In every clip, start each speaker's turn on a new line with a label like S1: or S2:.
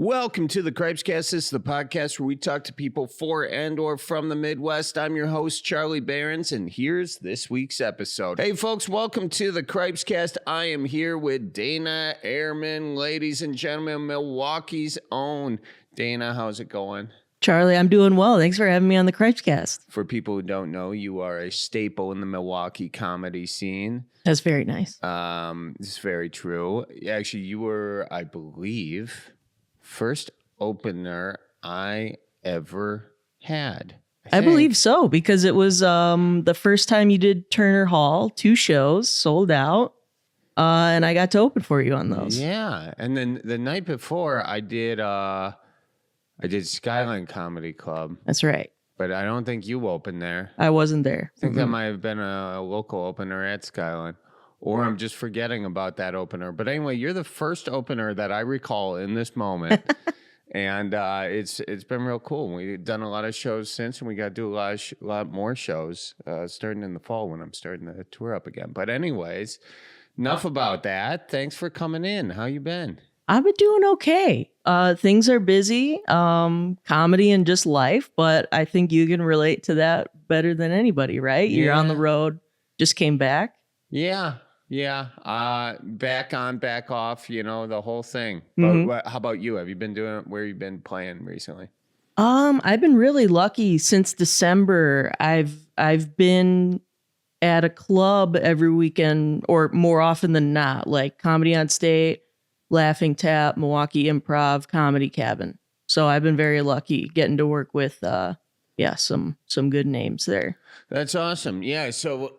S1: Welcome to the Cripescast. This is the podcast where we talk to people for and or from the Midwest. I'm your host, Charlie Behrens, and here's this week's episode. Hey, folks, welcome to the Cripescast. I am here with Dana Ehrman, ladies and gentlemen, Milwaukee's own. Dana, how's it going?
S2: Charlie, I'm doing well. Thanks for having me on the Cripescast.
S1: For people who don't know, you are a staple in the Milwaukee comedy scene.
S2: That's very nice.
S1: It's very true. Actually, you were, I believe, first opener I ever had.
S2: I believe so, because it was the first time you did Turner Hall, 2 shows, sold out, and I got to open for you on those.
S1: Yeah, and then the night before I did Skyline Comedy Club.
S2: That's right.
S1: But I don't think you opened there.
S2: I wasn't there.
S1: I think that might have been a local opener at Skyline. Or I'm just forgetting about that opener. But anyway, you're the first opener that I recall in this moment. And it's been real cool. We've done a lot of shows since, and we got to do a lot more shows starting in the fall when I'm starting to tour up again. But anyways, enough about that. Thanks for coming in. How you been?
S2: I've been doing okay. Things are busy, comedy and just life, but I think you can relate to that better than anybody, right?
S1: Yeah.
S2: You're on the road, just came back.
S1: Yeah. Back on, back off, the whole thing.
S2: Mm-hmm.
S1: But how about you? Have you been where you been playing recently?
S2: I've been really lucky since December. I've been at a club every weekend, or more often than not, like Comedy on State, Laughing Tap, Milwaukee Improv, Comedy Cabin. So I've been very lucky getting to work with some good names there.
S1: That's awesome. Yeah. So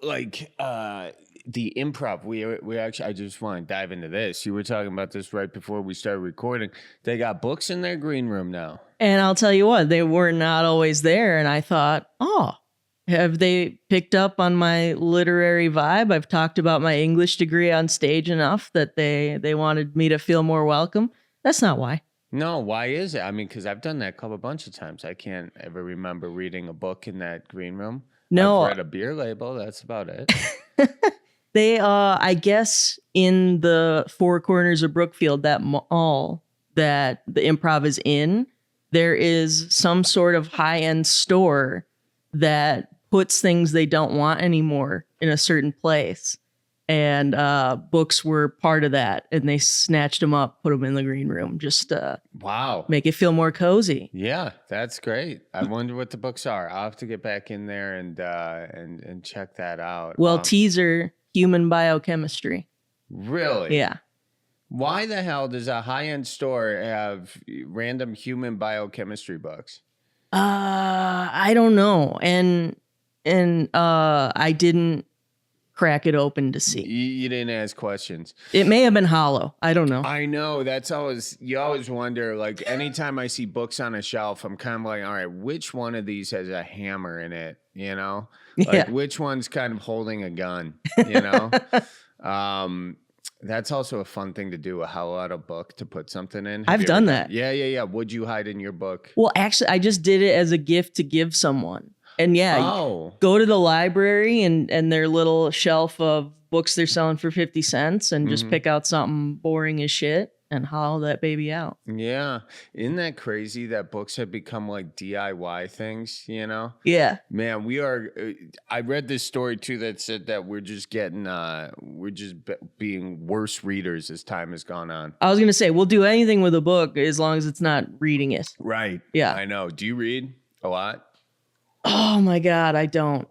S1: the improv, we actually, I just want to dive into this. You were talking about this right before we started recording. They got books in their green room now.
S2: And I'll tell you what, they were not always there. And I thought, have they picked up on my literary vibe? I've talked about my English degree on stage enough that they wanted me to feel more welcome. That's not why.
S1: No, why is it? I mean, because I've done that club a bunch of times. I can't ever remember reading a book in that green room.
S2: No.
S1: I've read a beer label. That's about it.
S2: They, I guess, in the Four Corners of Brookfield, that mall that the Improv is in, there is some sort of high-end store that puts things they don't want anymore in a certain place. And books were part of that. And they snatched them up, put them in the green room, just
S1: wow,
S2: make it feel more cozy.
S1: Yeah, that's great. I wonder what the books are. I'll have to get back in there and check that out.
S2: Well, teaser, human biochemistry.
S1: Really?
S2: Yeah.
S1: Why the hell does a high-end store have random human biochemistry books?
S2: I don't know. And I didn't crack it open to see.
S1: You didn't ask questions.
S2: It may have been hollow. I don't know.
S1: I know. You always wonder, like, anytime I see books on a shelf, I'm kind of like, all right, which one of these has a hammer in it? Like, which one's kind of holding a gun, That's also a fun thing to do, a hollow out a book to put something in.
S2: I've done that.
S1: Yeah. What'd you hide in your book?
S2: Well, actually, I just did it as a gift to give someone. And go to the library and their little shelf of books they're selling for 50 cents and just pick out something boring as shit and hollow that baby out.
S1: Yeah. Isn't that crazy that books have become like DIY things,
S2: Yeah.
S1: Man, I read this story too that said that we're just being worse readers as time has gone on.
S2: I was going to say, we'll do anything with a book as long as it's not reading it.
S1: Right.
S2: Yeah.
S1: I know. Do you read a lot?
S2: Oh my God, I don't.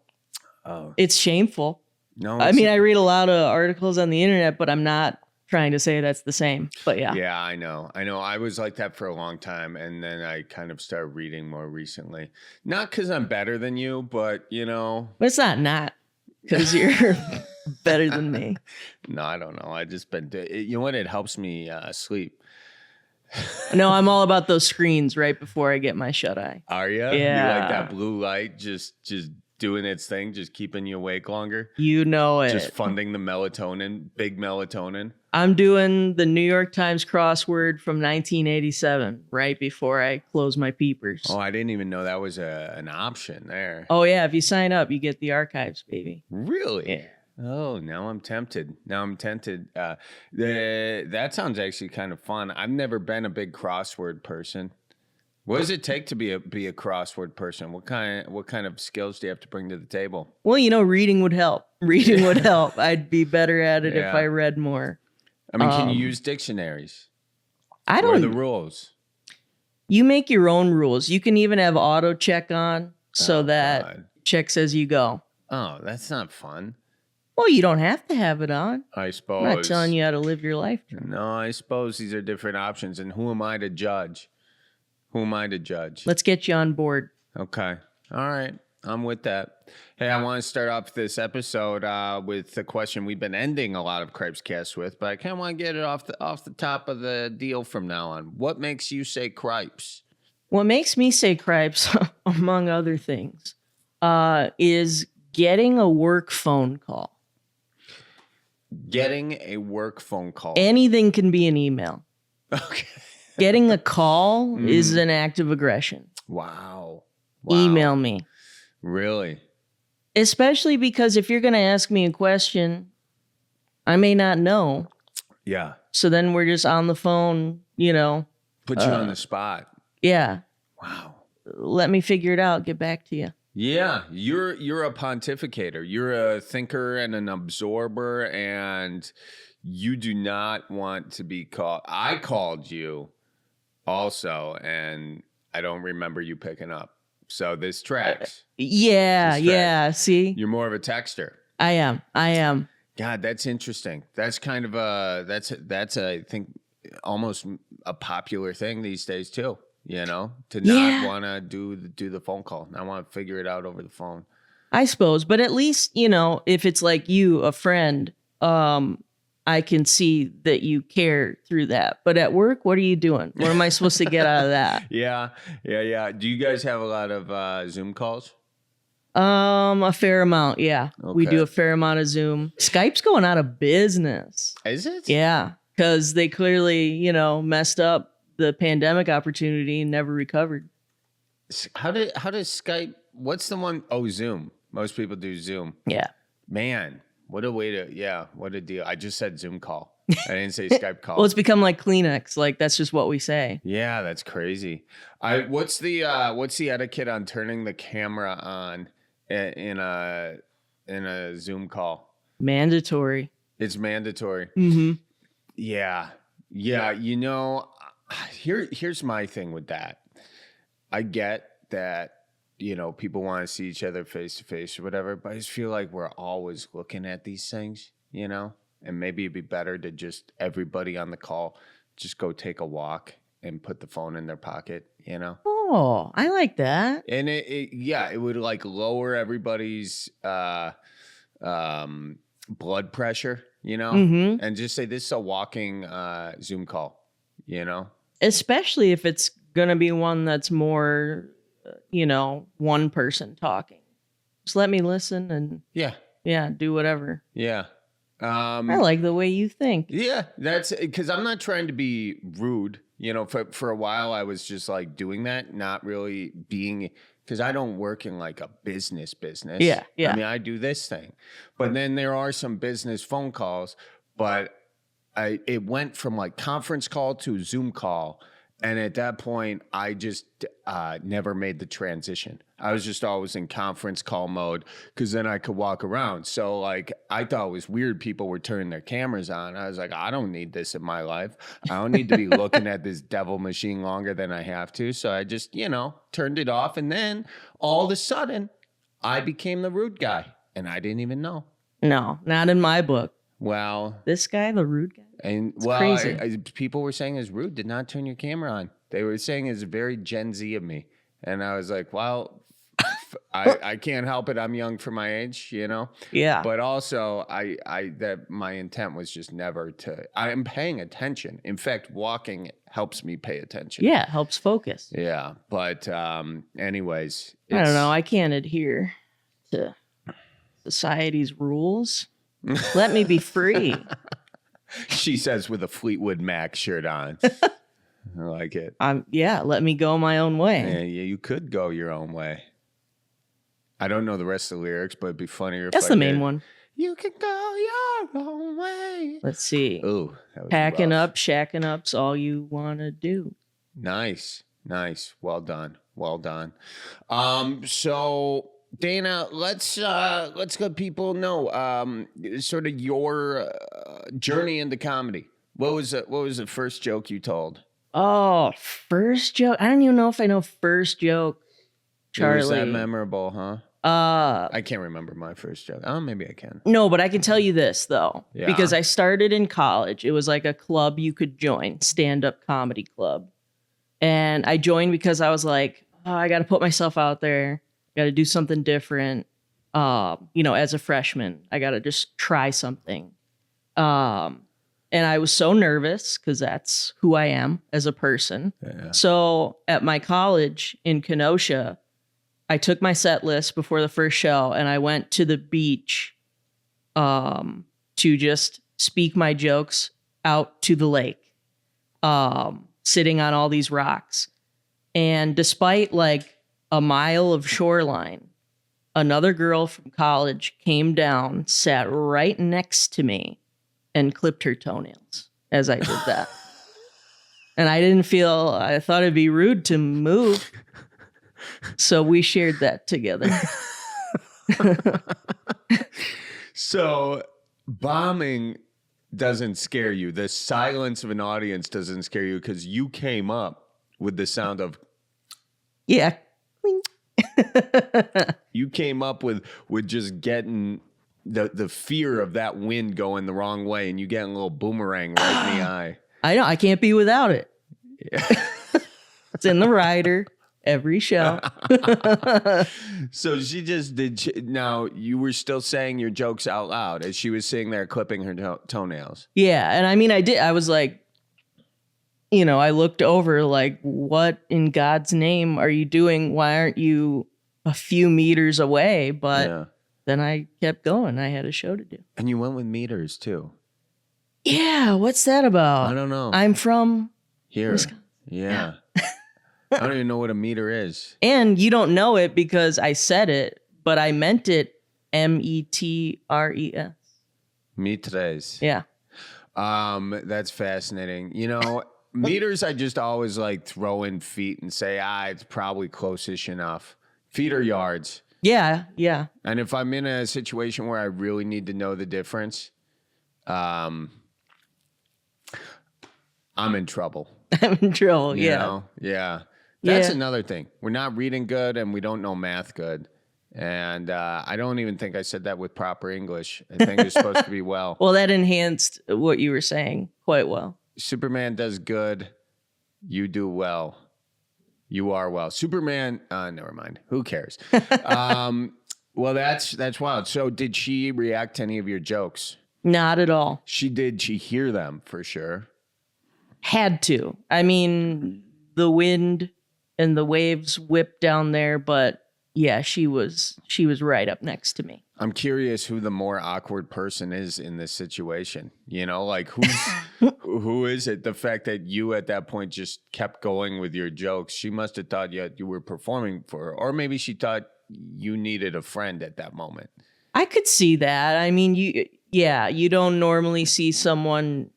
S1: Oh.
S2: It's shameful.
S1: No.
S2: I mean, I read a lot of articles on the internet, but I'm not trying to say that's the same. But yeah.
S1: Yeah, I know. I was like that for a long time, and then I kind of started reading more recently. Not because I'm better than you, but
S2: But it's not because you're better than me.
S1: No, I don't know. I just been. You know what? It helps me sleep.
S2: No, I'm all about those screens right before I get my shut eye.
S1: Are you?
S2: Yeah.
S1: You like that blue light just doing its thing, just keeping you awake longer?
S2: You know it.
S1: Just funding the melatonin, big melatonin.
S2: I'm doing the New York Times crossword from 1987 right before I close my peepers.
S1: Oh, I didn't even know that was an option there.
S2: Oh, yeah. If you sign up, you get the archives, baby.
S1: Really?
S2: Yeah.
S1: Oh, now I'm tempted. That sounds actually kind of fun. I've never been a big crossword person. What does it take to be a crossword person? What kind of skills do you have to bring to the table?
S2: Well, reading would help. Reading would help. I'd be better at it if I read more.
S1: I mean, can you use dictionaries?
S2: I don't.
S1: What are the rules?
S2: You make your own rules. You can even have auto check on so that
S1: God.
S2: checks as you go.
S1: Oh, that's not fun.
S2: Well, you don't have to have it on.
S1: I suppose.
S2: I'm not telling you how to live your life.
S1: No, I suppose these are different options. And who am I to judge?
S2: Let's get you on board.
S1: Okay. All right. I'm with that. Hey, I want to start off this episode with the question we've been ending a lot of Cripescast with, but I kind of want to get it off the top of the deal from now on. What makes you say cripes?
S2: What makes me say cripes, among other things, is getting a work phone call.
S1: Getting a work phone call.
S2: Anything can be an email.
S1: Okay.
S2: Getting a call is an act of aggression.
S1: Wow.
S2: Email me.
S1: Really?
S2: Especially because if you're going to ask me a question, I may not know.
S1: Yeah.
S2: So then we're just on the phone,
S1: Put you on the spot.
S2: Yeah.
S1: Wow.
S2: Let me figure it out. Get back to you.
S1: Yeah, you're a pontificator. You're a thinker and an absorber, and you do not want to be called. I called you also, and I don't remember you picking up. So this tracks.
S2: Yeah. See?
S1: You're more of a texter.
S2: I am.
S1: God, that's interesting. That's kind of that's I think almost a popular thing these days too. To not want to do the phone call. I want to figure it out over the phone.
S2: I suppose, but at least, if it's like you, a friend, I can see that you care through that. But at work, what are you doing? What am I supposed to get out of that?
S1: Yeah. Do you guys have a lot of Zoom calls?
S2: A fair amount, yeah.
S1: Okay.
S2: We do a fair amount of Zoom. Skype's going out of business.
S1: Is it?
S2: Yeah, because they clearly, messed up the pandemic opportunity and never recovered.
S1: How does Skype? What's the one? Oh, Zoom. Most people do Zoom.
S2: Yeah.
S1: Man, what a deal. I just said Zoom call. I didn't say Skype call.
S2: Well, it's become like Kleenex. Like that's just what we say.
S1: Yeah, that's crazy. What's the etiquette on turning the camera on in a Zoom call?
S2: Mandatory.
S1: It's mandatory.
S2: Mm-hmm.
S1: Yeah. Here's my thing with that. I get that, people want to see each other face to face or whatever, but I just feel like we're always looking at these things, and maybe it'd be better to just everybody on the call just go take a walk and put the phone in their pocket,
S2: Oh, I like that.
S1: And it would like lower everybody's blood pressure,
S2: Mm-hmm.
S1: and just say this is a walking Zoom call,
S2: Especially if it's going to be one that's more, one person talking. Just let me listen and do whatever.
S1: Yeah.
S2: I like the way you think.
S1: Yeah, that's because I'm not trying to be rude. For a while I was just like doing that, not really being, because I don't work in like a business.
S2: Yeah.
S1: I mean, I do this thing, but then there are some business phone calls, but it went from like conference call to Zoom call. And at that point, I just never made the transition. I was just always in conference call mode because then I could walk around. So like, I thought it was weird people were turning their cameras on. I was like, I don't need this in my life. I don't need to be looking at this devil machine longer than I have to. So I just, turned it off. And then all of a sudden, I became the rude guy. And I didn't even know.
S2: No, not in my book.
S1: Well,
S2: this guy, the rude guy.
S1: And
S2: crazy.
S1: People were saying it's rude. Did not turn your camera on. They were saying it's very Gen Z of me. And I was like, well, I can't help it. I'm young for my age,
S2: Yeah.
S1: But also that my intent was just never to, I am paying attention. In fact, walking helps me pay attention.
S2: Yeah. Helps focus.
S1: Yeah. But anyways.
S2: I don't know. I can't adhere to society's rules. Let me be free.
S1: She says with a Fleetwood Mac shirt on. I like it.
S2: Let me go my own way.
S1: Yeah, you could go your own way. I don't know the rest of the lyrics, but it'd be funnier if
S2: that's
S1: I
S2: the
S1: did.
S2: main one.
S1: You can go your own way.
S2: Let's see.
S1: Ooh, that was
S2: Packing
S1: rough.
S2: up, shacking up's all you want to do.
S1: Nice. Well done. So Dana, let's let people know sort of your journey into comedy. What was the first joke you told?
S2: Oh, first joke. I don't even know if I know first joke. Charlie.
S1: Was that memorable, huh? I can't remember my first joke. Oh, maybe I can.
S2: No, but I can tell you this though,
S1: Yeah.
S2: because I started in college. It was like a club you could join, stand-up comedy club. And I joined because I was like, oh, I got to put myself out there. Got to do something different. As a freshman, I got to just try something. And I was so nervous because that's who I am as a person.
S1: Yeah.
S2: So at my college in Kenosha, I took my set list before the first show and I went to the beach to just speak my jokes out to the lake, sitting on all these rocks. And despite like a mile of shoreline, another girl from college came down, sat right next to me, and clipped her toenails as I did that. And I thought it'd be rude to move. So we shared that together.
S1: So bombing doesn't scare you. The silence of an audience doesn't scare you because you came up with the sound of.
S2: Yeah.
S1: You came up with just getting the fear of that wind going the wrong way and you getting a little boomerang right in the eye.
S2: I know. I can't be without it.
S1: Yeah.
S2: It's in the rider. Every show.
S1: So she just did. Now you were still saying your jokes out loud as she was sitting there clipping her toenails.
S2: Yeah. And I mean, I did. I was like, I looked over like, what in God's name are you doing? Why aren't you a few meters away? But then I kept going. I had a show to do.
S1: And you went with meters too.
S2: Yeah. What's that about?
S1: I don't know.
S2: I'm from
S1: here.
S2: Wisconsin.
S1: Yeah. I don't even know what a meter is.
S2: And you don't know it because I said it, but I meant it METRES.
S1: Metres.
S2: Yeah.
S1: That's fascinating. Meters I just always like throw in feet and say, it's probably close-ish enough. Feet or yards.
S2: Yeah, yeah.
S1: And if I'm in a situation where I really need to know the difference, I'm in trouble.
S2: I'm in trouble,
S1: You
S2: yeah.
S1: know? Yeah. That's
S2: Yeah.
S1: another thing. We're not reading good and we don't know math good. And I don't even think I said that with proper English. I think it's supposed to be well.
S2: Well, that enhanced what you were saying quite well.
S1: Superman does good. You do well. You are well. Superman, never mind. Who cares? Well, that's wild. So did she react to any of your jokes?
S2: Not at all.
S1: She did. She hear them for sure.
S2: Had to. I mean, the wind and the waves whipped down there, but yeah, she was right up next to me.
S1: I'm curious who the more awkward person is in this situation. Like who is it? The fact that you at that point just kept going with your jokes. She must have thought you were performing for her, or maybe she thought you needed a friend at that moment.
S2: I could see that. I mean, you don't normally see someone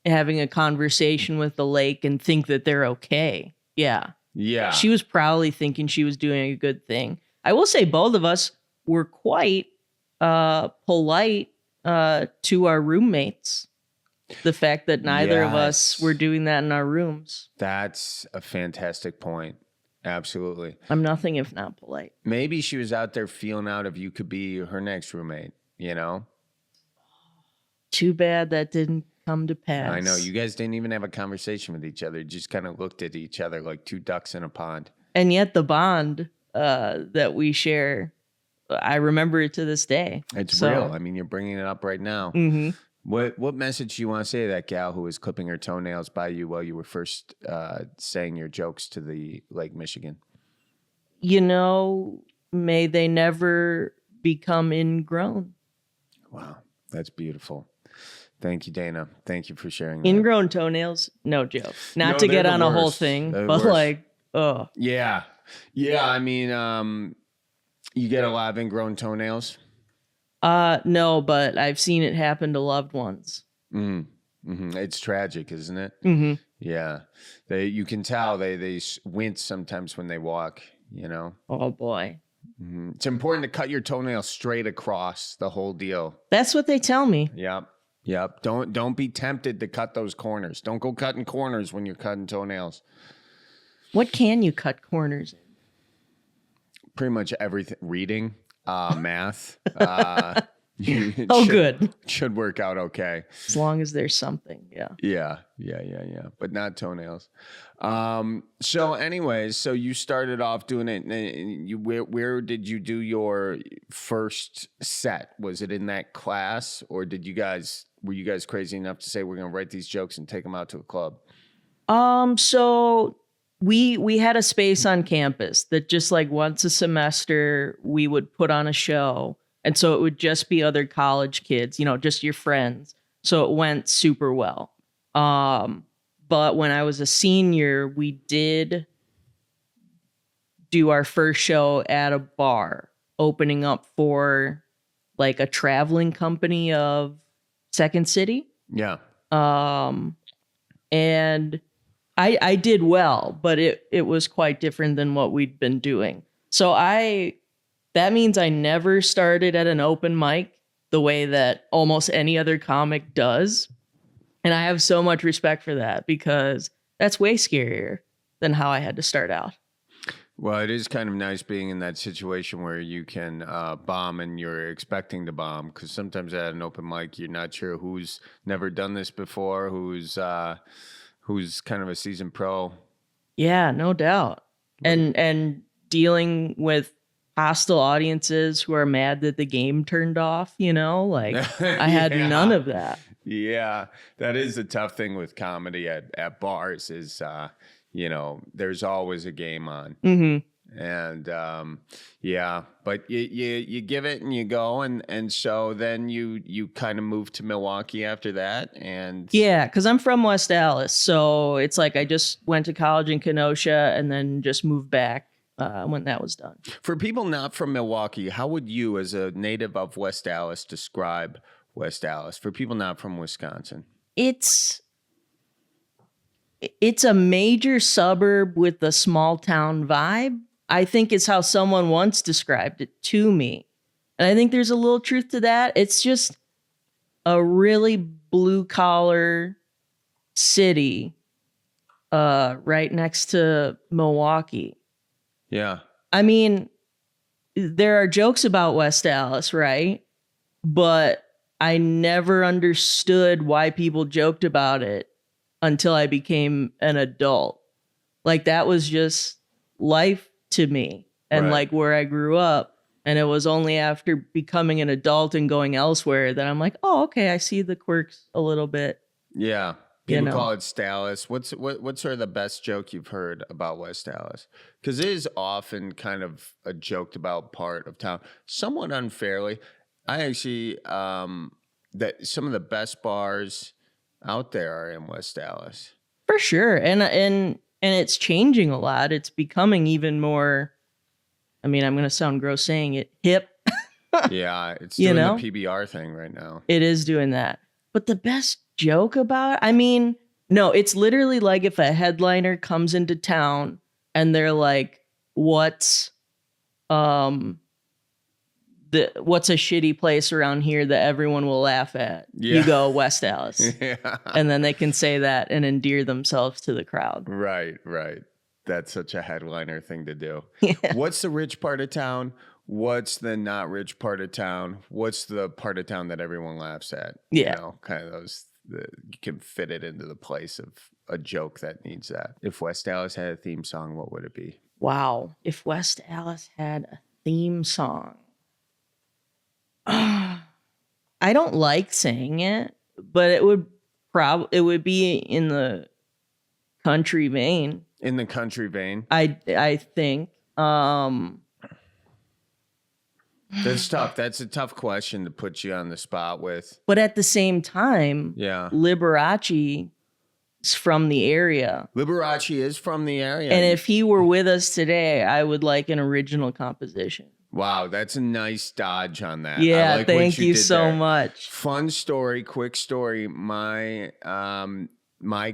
S2: having a conversation with the lake and think that they're okay. Yeah.
S1: Yeah.
S2: She was probably thinking she was doing a good thing. I will say both of us were quite polite to our roommates. The fact that neither of us were doing that in our rooms.
S1: That's a fantastic point. Absolutely.
S2: I'm nothing if not polite.
S1: Maybe she was out there feeling out if you could be her next roommate,
S2: Too bad that didn't come to pass.
S1: I know. You guys didn't even have a conversation with each other. You just kind of looked at each other like two ducks in a pond.
S2: And yet the bond that we share, I remember it to this day.
S1: It's real. I mean, you're bringing it up right now.
S2: Mm-hmm.
S1: What message do you want to say to that gal who was clipping her toenails by you while you were first saying your jokes to the Lake Michigan?
S2: May they never become ingrown.
S1: Wow. That's beautiful. Thank you, Dana. Thank you for sharing that.
S2: Ingrown toenails, no joke. Not to get on a whole thing, but like, oh.
S1: Yeah. Yeah, I mean, you get a lot of ingrown toenails.
S2: No, but I've seen it happen to loved ones.
S1: It's tragic, isn't it?
S2: Mm-hmm.
S1: Yeah. You can tell they wince sometimes when they walk, you know?
S2: Oh boy.
S1: It's important to cut your toenails straight across the whole deal.
S2: That's what they tell me.
S1: Yep. Don't be tempted to cut those corners. Don't go cutting corners when you're cutting toenails.
S2: What can you cut corners in?
S1: Pretty much everything. Reading, math.
S2: Good.
S1: Should work out okay.
S2: As long as there's something, yeah.
S1: Yeah. But not toenails. So anyways, so you started off doing it. And where did you do your first set? Was it in that class, or were you guys crazy enough to say we're going to write these jokes and take them out to a club?
S2: So we had a space on campus that just like once a semester we would put on a show. And so it would just be other college kids, just your friends. So it went super well. But when I was a senior, we did do our first show at a bar, opening up for like a traveling company of Second City.
S1: Yeah.
S2: And I did well, but it was quite different than what we'd been doing. So that means I never started at an open mic the way that almost any other comic does. And I have so much respect for that because that's way scarier than how I had to start out.
S1: Well, it is kind of nice being in that situation where you can bomb and you're expecting to bomb, because sometimes at an open mic, you're not sure who's never done this before, who's kind of a seasoned pro. Yeah,
S2: no doubt. Right. And dealing with hostile audiences who are mad that the game turned off, I had none of that.
S1: Yeah, that is a tough thing with comedy at bars is, there's always a game on.
S2: Mm-hmm.
S1: And but you give it and you go. And so then you kind of move to Milwaukee after that. And
S2: yeah, because I'm from West Allis. So it's like I just went to college in Kenosha and then just moved back when that was done.
S1: For people not from Milwaukee, how would you, as a native of West Allis, describe West Allis for people not from Wisconsin?
S2: It's a major suburb with a small town vibe. I think it's how someone once described it to me. And I think there's a little truth to that. It's just a really blue collar city right next to Milwaukee.
S1: Yeah.
S2: I mean, there are jokes about West Allis, right? But I never understood why people joked about it until I became an adult. Like that was just life to me and
S1: right.
S2: Like where I grew up. And it was only after becoming an adult and going elsewhere that I'm like, oh, okay, I see the quirks a little bit.
S1: Yeah. People call it Stallis. What's sort of the best joke you've heard about West Allis? Because it is often kind of a joked about part of town, somewhat unfairly. I actually that some of the best bars out there are in West Allis.
S2: For sure. And it's changing a lot. It's becoming even more, I mean, I'm going to sound gross saying it, hip.
S1: Yeah, it's doing the PBR thing right now.
S2: It is doing that. But the best joke about, no, it's literally like if a headliner comes into town and they're like, what's a shitty place around here that everyone will laugh at? Yeah. You go West Allis. Yeah. And then they can say that and endear themselves to the crowd.
S1: Right. That's such a headliner thing to do.
S2: Yeah.
S1: What's the rich part of town? What's the not rich part of town? What's the part of town that everyone laughs at?
S2: Yeah.
S1: Kind of those, you can fit it into the place of a joke that needs that. If West Allis had a theme song, what would it be?
S2: Wow. If West Allis had a theme song. I don't like saying it, but it would be in the country vein.
S1: In the country vein?
S2: I think.
S1: That's tough. That's a tough question to put you on the spot with.
S2: But at the same time,
S1: yeah,
S2: Liberace is from the area.
S1: Liberace is from the area.
S2: And if he were with us today, I would like an original composition.
S1: Wow, that's a nice dodge on that. I
S2: Yeah,
S1: like what
S2: thank you
S1: did
S2: so
S1: there.
S2: much.
S1: Fun story, quick story. My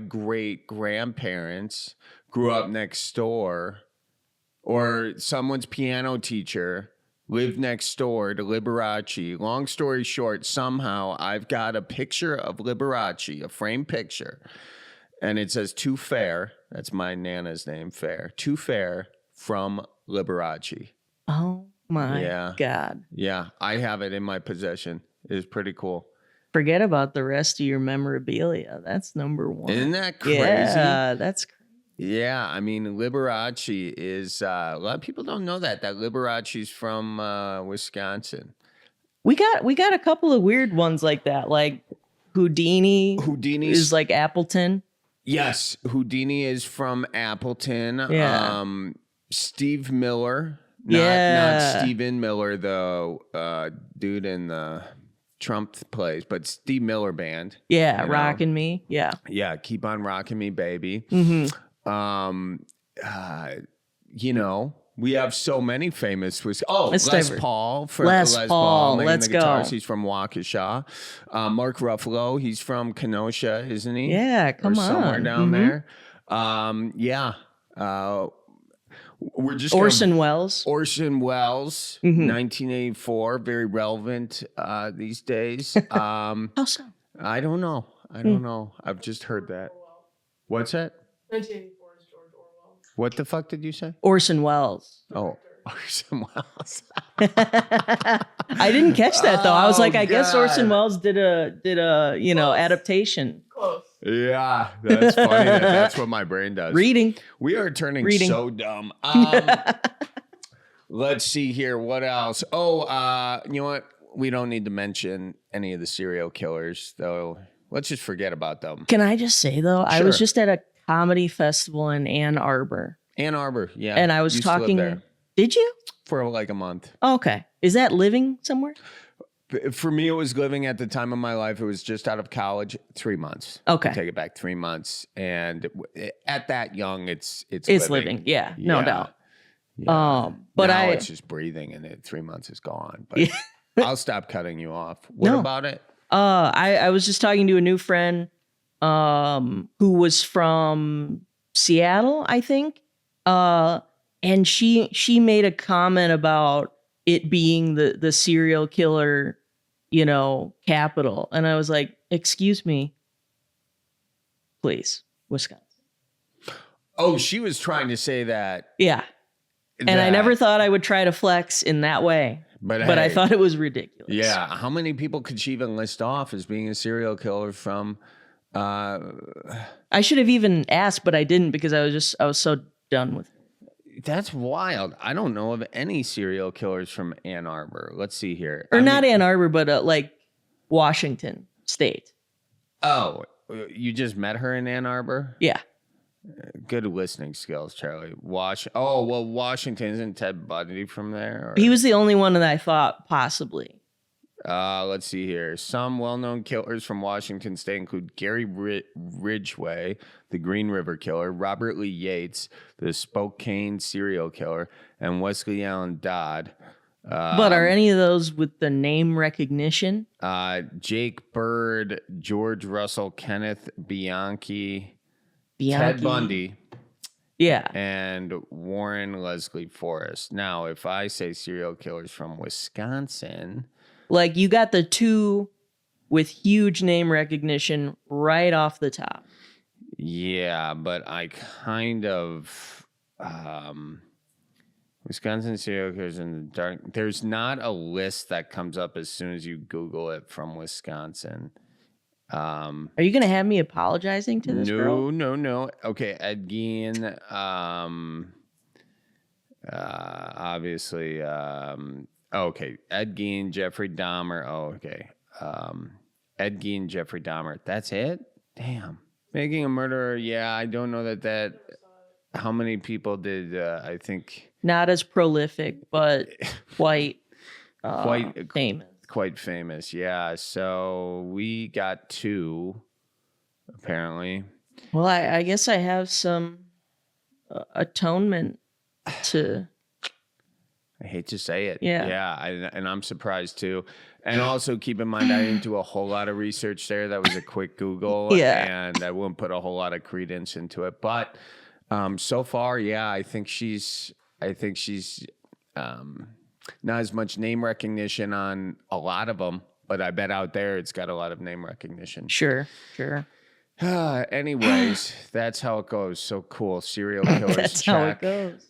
S1: great grandparents grew up next door, or someone's piano teacher lived next door to Liberace. Long story short, somehow I've got a picture of Liberace, a framed picture, and it says "To Fair." That's my nana's name, Fair. "To Fair" from Liberace.
S2: Oh my God.
S1: Yeah, I have it in my possession. It's pretty cool.
S2: Forget about the rest of your memorabilia. That's number one.
S1: Isn't that crazy?
S2: Yeah, that's crazy.
S1: Yeah, I mean, Liberace is, a lot of people don't know that Liberace's from Wisconsin.
S2: We got a couple of weird ones like that, like Houdini
S1: Houdini's
S2: is like Appleton.
S1: Yes, Houdini is from Appleton.
S2: Yeah.
S1: Steve Miller,
S2: Yeah.
S1: not Stephen Miller, the dude in the Trump plays, but Steve Miller Band.
S2: Yeah,
S1: you know?
S2: Rockin' Me. Yeah.
S1: Yeah, keep on rocking me, baby.
S2: Mm-hmm.
S1: We have so many famous. Les Paul.
S2: Les Paul.
S1: Let's
S2: go.
S1: Guitars. He's from Waukesha. Mark Ruffalo. He's from Kenosha, isn't he?
S2: Yeah, come
S1: or somewhere
S2: on.
S1: down there. We're just
S2: Orson Welles.
S1: Orson Welles, 1984, very relevant these days.
S2: How so?
S1: I don't know. I've just heard that. What's that?
S3: 1984 is George Orwell.
S1: What the fuck did you say?
S2: Orson Welles.
S1: Oh, Orson Welles.
S2: I didn't catch that though. I was like, I guess
S1: God.
S2: Orson Welles did a adaptation.
S3: Close.
S1: Yeah, that's funny. That's what my brain does.
S2: Reading.
S1: We are turning so dumb. Let's see here. What else? Oh, you know what? We don't need to mention any of the serial killers, though. Let's just forget about them.
S2: Can I just say though, I
S1: Sure.
S2: was just at a comedy festival in Ann Arbor.
S1: Ann Arbor, yeah.
S2: And I was
S1: Used to live
S2: talking.
S1: there
S2: Did you?
S1: for like a month.
S2: Oh, okay. Is that living somewhere?
S1: For me, it was living at the time of my life. It was just out of college, 3 months.
S2: Okay.
S1: Take it back 3 months. And at that young, it's
S2: living. Yeah, no doubt.
S1: Yeah.
S2: But
S1: now it's just breathing, and 3 months is gone. But I'll stop cutting you off. What
S2: No.
S1: about it?
S2: I was just talking to a new friend who was from Seattle, I think. And she made a comment about it being the serial killer, capital. And I was like, excuse me, please, Wisconsin.
S1: Oh, she was trying to say that.
S2: Yeah. And I never thought I would try to flex in that way. But I
S1: hey,
S2: thought it was ridiculous.
S1: Yeah. How many people could she even list off as being a serial killer from?
S2: I should have even asked, but I didn't because I was so done with it.
S1: That's wild. I don't know of any serial killers from Ann Arbor. Let's see here.
S2: Or not Ann Arbor, but like Washington State.
S1: Oh, you just met her in Ann Arbor?
S2: Yeah.
S1: Good listening skills, Charlie. Washington, isn't Ted Bundy from there? Or?
S2: He was the only one that I thought possibly.
S1: Let's see here. Some well-known killers from Washington State include Gary Ridgway, the Green River Killer, Robert Lee Yates, the Spokane serial killer, and Wesley Allen Dodd.
S2: But are any of those with the name recognition?
S1: Jake Bird, George Russell, Kenneth Bianchi, Ted Bundy,
S2: yeah,
S1: and Warren Leslie Forrest. Now, if I say serial killers from Wisconsin...
S2: Like you got the two with huge name recognition right off the top.
S1: Yeah, but I kind of Wisconsin serial killers in the dark. There's not a list that comes up as soon as you Google it from Wisconsin.
S2: Are you gonna have me apologizing to this girl?
S1: No. Okay, Ed Gein. Obviously. Okay, Ed Gein, Jeffrey Dahmer. Oh, okay. Ed Gein, Jeffrey Dahmer. That's it? Damn. Making a murderer. Yeah, I don't know that. How many people did? I think
S2: not as prolific, but quite famous.
S1: Quite famous. Yeah. So we got 2, apparently.
S2: Well, I guess I have some atonement to.
S1: I hate to say it.
S2: Yeah.
S1: Yeah. And I'm surprised too. And also keep in mind, I didn't do a whole lot of research there. That was a quick Google,
S2: Yeah.
S1: and I wouldn't put a whole lot of credence into it. But so far, yeah, I think she's not as much name recognition on a lot of them, but I bet out there it's got a lot of name recognition.
S2: Sure.
S1: Anyways, that's how it goes. So cool. Serial killers.
S2: That's
S1: check.
S2: how it goes.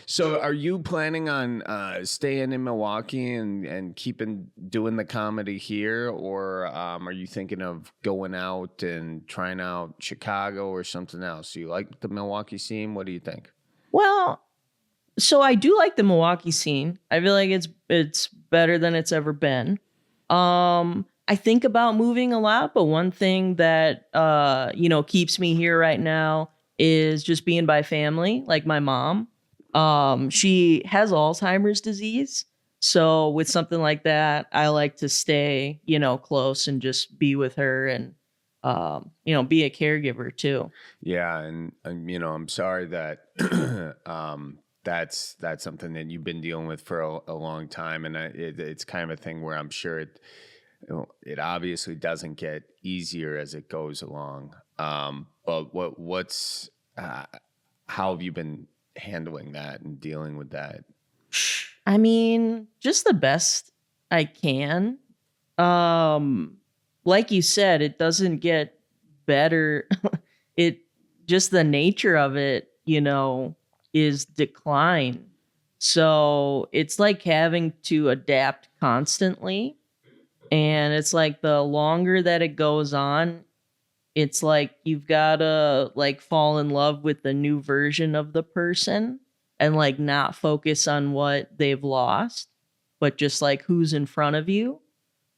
S1: So are you planning on staying in Milwaukee and keeping doing the comedy here, or are you thinking of going out and trying out Chicago or something else? Do you like the Milwaukee scene? What do you think?
S2: Well, so I do like the Milwaukee scene. I feel like it's better than it's ever been. I think about moving a lot, but one thing that keeps me here right now is just being by family, like my mom. She has Alzheimer's disease. So with something like that, I like to stay, close and just be with her and, be a caregiver too.
S1: Yeah. And I'm sorry that that's something that you've been dealing with for a long time. And it's kind of a thing where I'm sure it obviously doesn't get easier as it goes along. But what's how have you been handling that and dealing with that?
S2: I mean, just the best I can. Like you said, it doesn't get better. It just the nature of it, is decline. So it's like having to adapt constantly. And it's like the longer that it goes on, it's like you've gotta like fall in love with the new version of the person and like not focus on what they've lost, but just like who's in front of you.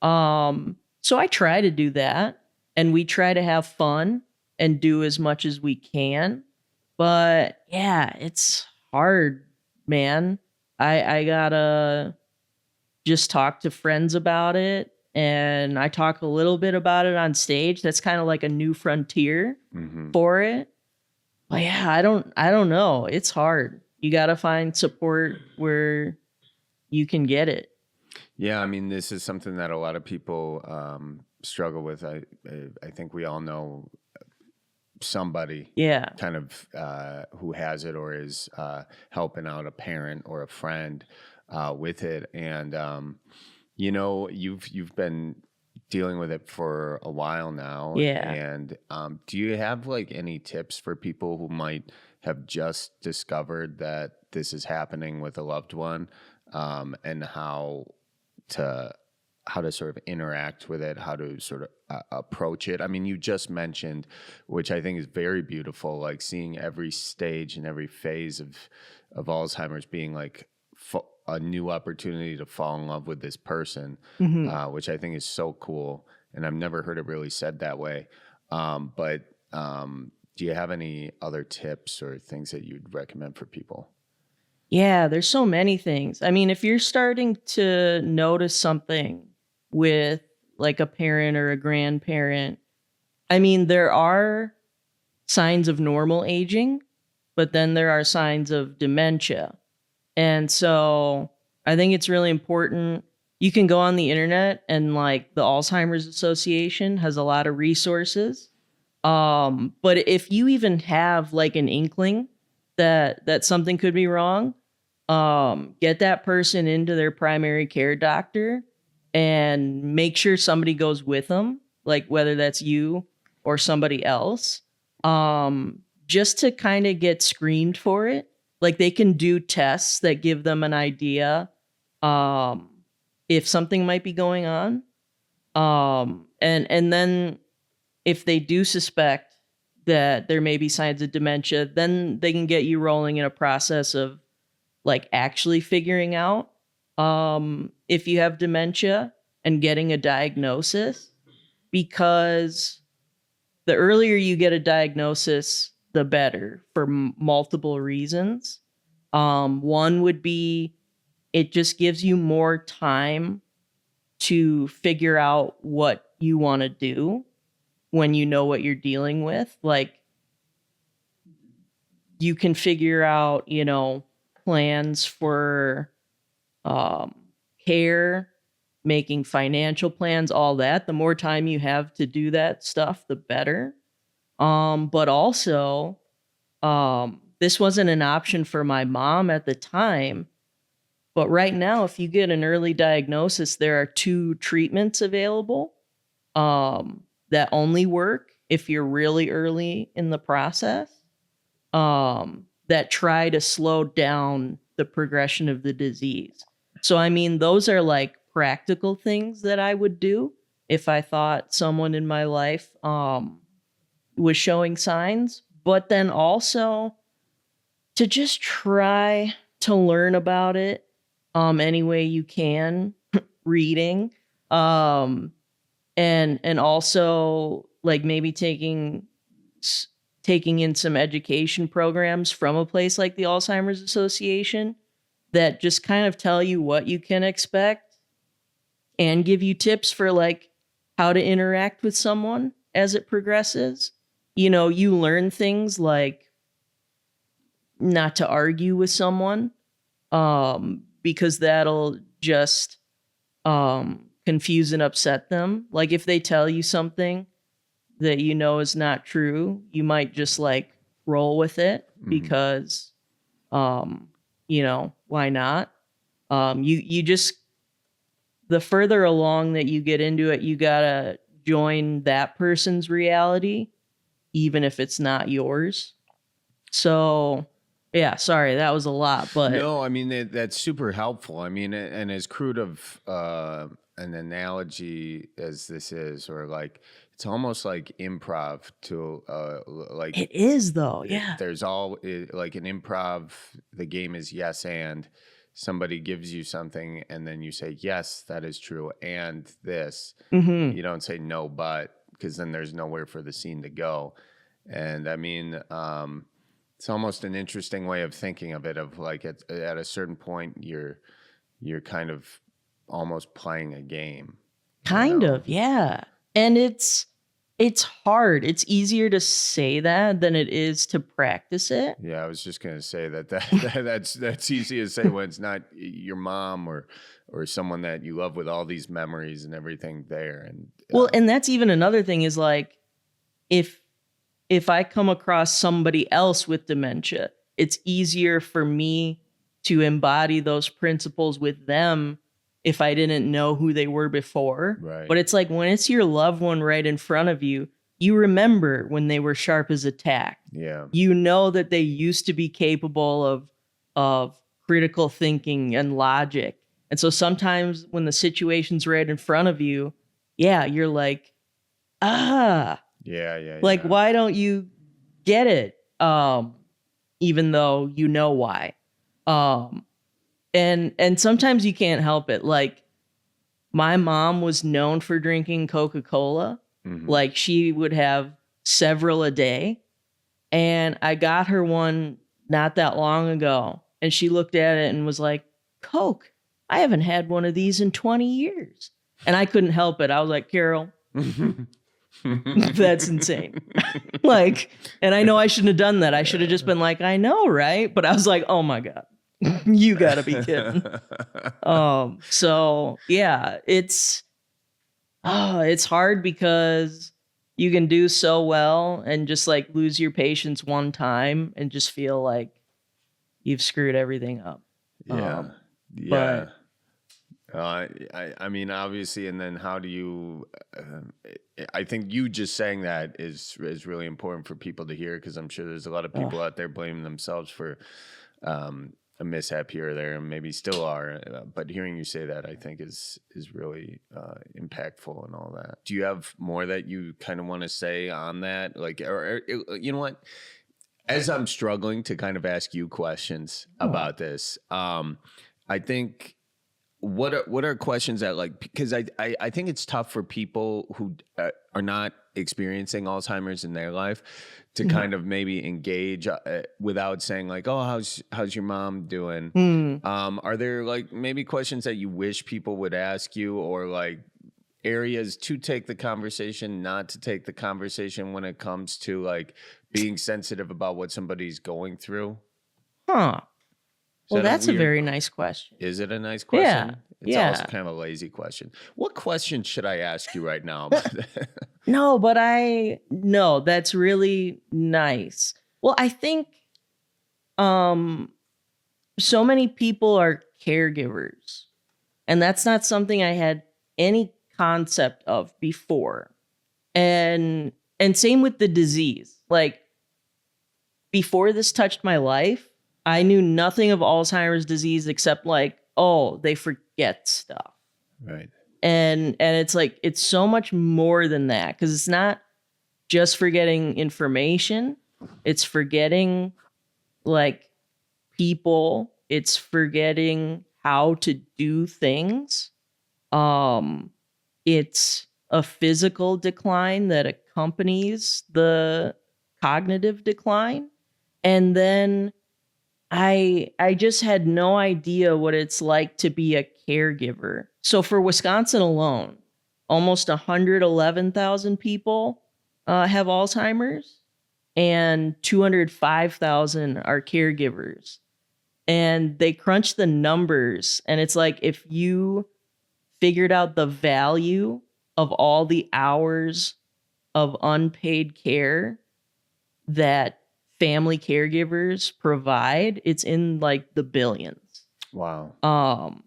S2: So I try to do that, and we try to have fun and do as much as we can. But yeah, it's hard, man. I gotta just talk to friends about it, and I talk a little bit about it on stage. That's kind of like a new frontier for it. But yeah, I don't know. It's hard. You got to find support where you can get it.
S1: Yeah, I mean, this is something that a lot of people struggle with. I think we all know somebody kind of who has it or is helping out a parent or a friend with it. And you've been dealing with it for a while now.
S2: Yeah.
S1: And do you have like any tips for people who might have just discovered that this is happening with a loved one, and how to sort of interact with it, how to sort of approach it? I mean, you just mentioned, which I think is very beautiful, like seeing every stage and every phase of Alzheimer's being like a new opportunity to fall in love with this person, which I think is so cool. And I've never heard it really said that way. But do you have any other tips or things that you'd recommend for people?
S2: Yeah, there's so many things. I mean, if you're starting to notice something with like a parent or a grandparent, I mean, there are signs of normal aging, but then there are signs of dementia. And so I think it's really important. You can go on the internet, and like the Alzheimer's Association has a lot of resources. But if you even have like an inkling that something could be wrong, get that person into their primary care doctor and make sure somebody goes with them, like whether that's you or somebody else, just to kind of get screened for it. Like they can do tests that give them an idea if something might be going on. And then if they do suspect that there may be signs of dementia, then they can get you rolling in a process of like actually figuring out if you have dementia and getting a diagnosis, because the earlier you get a diagnosis, the better for multiple reasons. One would be it just gives you more time to figure out what you want to do when you know what you're dealing with. Like you can figure out, plans for care, making financial plans, all that. The more time you have to do that stuff, the better. But also, this wasn't an option for my mom at the time. But right now, if you get an early diagnosis, there are 2 treatments available that only work if you're really early in the process, that try to slow down the progression of the disease. So, I mean, those are like practical things that I would do if I thought someone in my life was showing signs, but then also to just try to learn about it any way you can, reading, and also like maybe taking in some education programs from a place like the Alzheimer's Association that just kind of tell you what you can expect and give you tips for like how to interact with someone as it progresses. You know, you learn things like not to argue with someone, because that'll just confuse and upset them. Like if they tell you something that you know is not true, you might just like roll with it because, you know, why not? You just, the further along that you get into it, you gotta join that person's reality, even if it's not yours. So, yeah, sorry, that was a lot, but
S1: No, I mean that's super helpful. I mean, and as crude of an analogy as this is, or like it's almost like improv to like
S2: it is though. Yeah.
S1: there's like an improv. The game is yes and. Somebody gives you something and then you say yes, that is true, and this. You don't say no, but, because then there's nowhere for the scene to go. And I mean, it's almost an interesting way of thinking of it, of like at a certain point you're kind of almost playing a game.
S2: Kind of, yeah. And it's hard. It's easier to say that than it is to practice it.
S1: Yeah, I was just gonna say that's easy to say when it's not your mom or someone that you love with all these memories and everything there. And
S2: well, and that's even another thing is like if I come across somebody else with dementia, it's easier for me to embody those principles with them if I didn't know who they were before.
S1: Right.
S2: But it's like when it's your loved one right in front of you, you remember when they were sharp as a tack.
S1: Yeah.
S2: You know that they used to be capable of critical thinking and logic. And so sometimes when the situation's right in front of you, yeah, you're like,
S1: Yeah.
S2: like, why don't you get it? Even though you know why. And sometimes you can't help it. Like my mom was known for drinking Coca-Cola. Like she would have several a day. And I got her one not that long ago. And she looked at it and was like, Coke, I haven't had one of these in 20 years. And I couldn't help it. I was like, Carol, that's insane. Like, and I know I shouldn't have done that. I should have just been like, I know, right? But I was like, oh my God. You gotta be kidding. So yeah, it's hard because you can do so well and just like lose your patience one time and just feel like you've screwed everything up.
S1: Yeah. I mean, obviously, and then how do you? I think you just saying that is really important for people to hear, because I'm sure there's a lot of people out there blaming themselves for a mishap here or there, and maybe still are. But hearing you say that, I think is really impactful and all that. Do you have more that you kind of want to say on that? Like, or you know what? As I'm struggling to kind of ask you questions about this, I think. What are questions that, like, because I think it's tough for people who are not experiencing Alzheimer's in their life to kind of maybe engage without saying like, oh, how's your mom doing? Are there like maybe questions that you wish people would ask you, or like areas to take the conversation, not to take the conversation when it comes to like being sensitive about what somebody's going through?
S2: Well,
S1: that a
S2: that's a
S1: weird-
S2: very nice question.
S1: Is it a nice
S2: Yeah,
S1: question? It's
S2: yeah.
S1: also kind of a lazy question. What question should I ask you right now?
S2: No, but no, that's really nice. Well, I think so many people are caregivers, and that's not something I had any concept of before. And same with the disease. Like before this touched my life, I knew nothing of Alzheimer's disease except like, oh, they forget stuff.
S1: Right.
S2: And it's like it's so much more than that, because it's not just forgetting information, it's forgetting like people, it's forgetting how to do things. It's a physical decline that accompanies the cognitive decline. And then I just had no idea what it's like to be a caregiver. So for Wisconsin alone, almost 111,000 people have Alzheimer's, and 205,000 are caregivers. And they crunch the numbers, and it's like if you figured out the value of all the hours of unpaid care that family caregivers provide, it's in like the billions.
S1: Wow.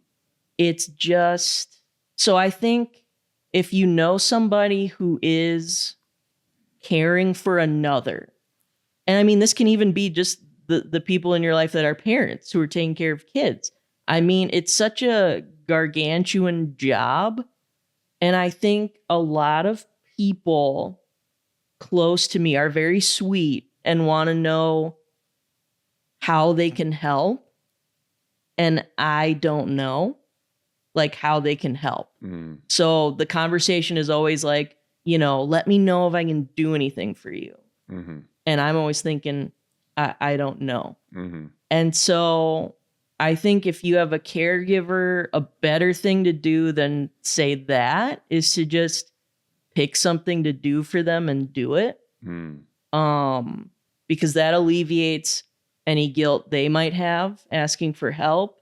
S2: It's just, so I think if you know somebody who is caring for another, and I mean, this can even be just the people in your life that are parents who are taking care of kids. I mean, it's such a gargantuan job. And I think a lot of people close to me are very sweet and want to know how they can help. And I don't know like how they can help.
S1: Mm.
S2: So the conversation is always like, let me know if I can do anything for you.
S1: Mm-hmm.
S2: And I'm always thinking, I don't know.
S1: Mm-hmm.
S2: And so I think if you have a caregiver, a better thing to do than say that is to just pick something to do for them and do it.
S1: Mm.
S2: Because that alleviates any guilt they might have asking for help.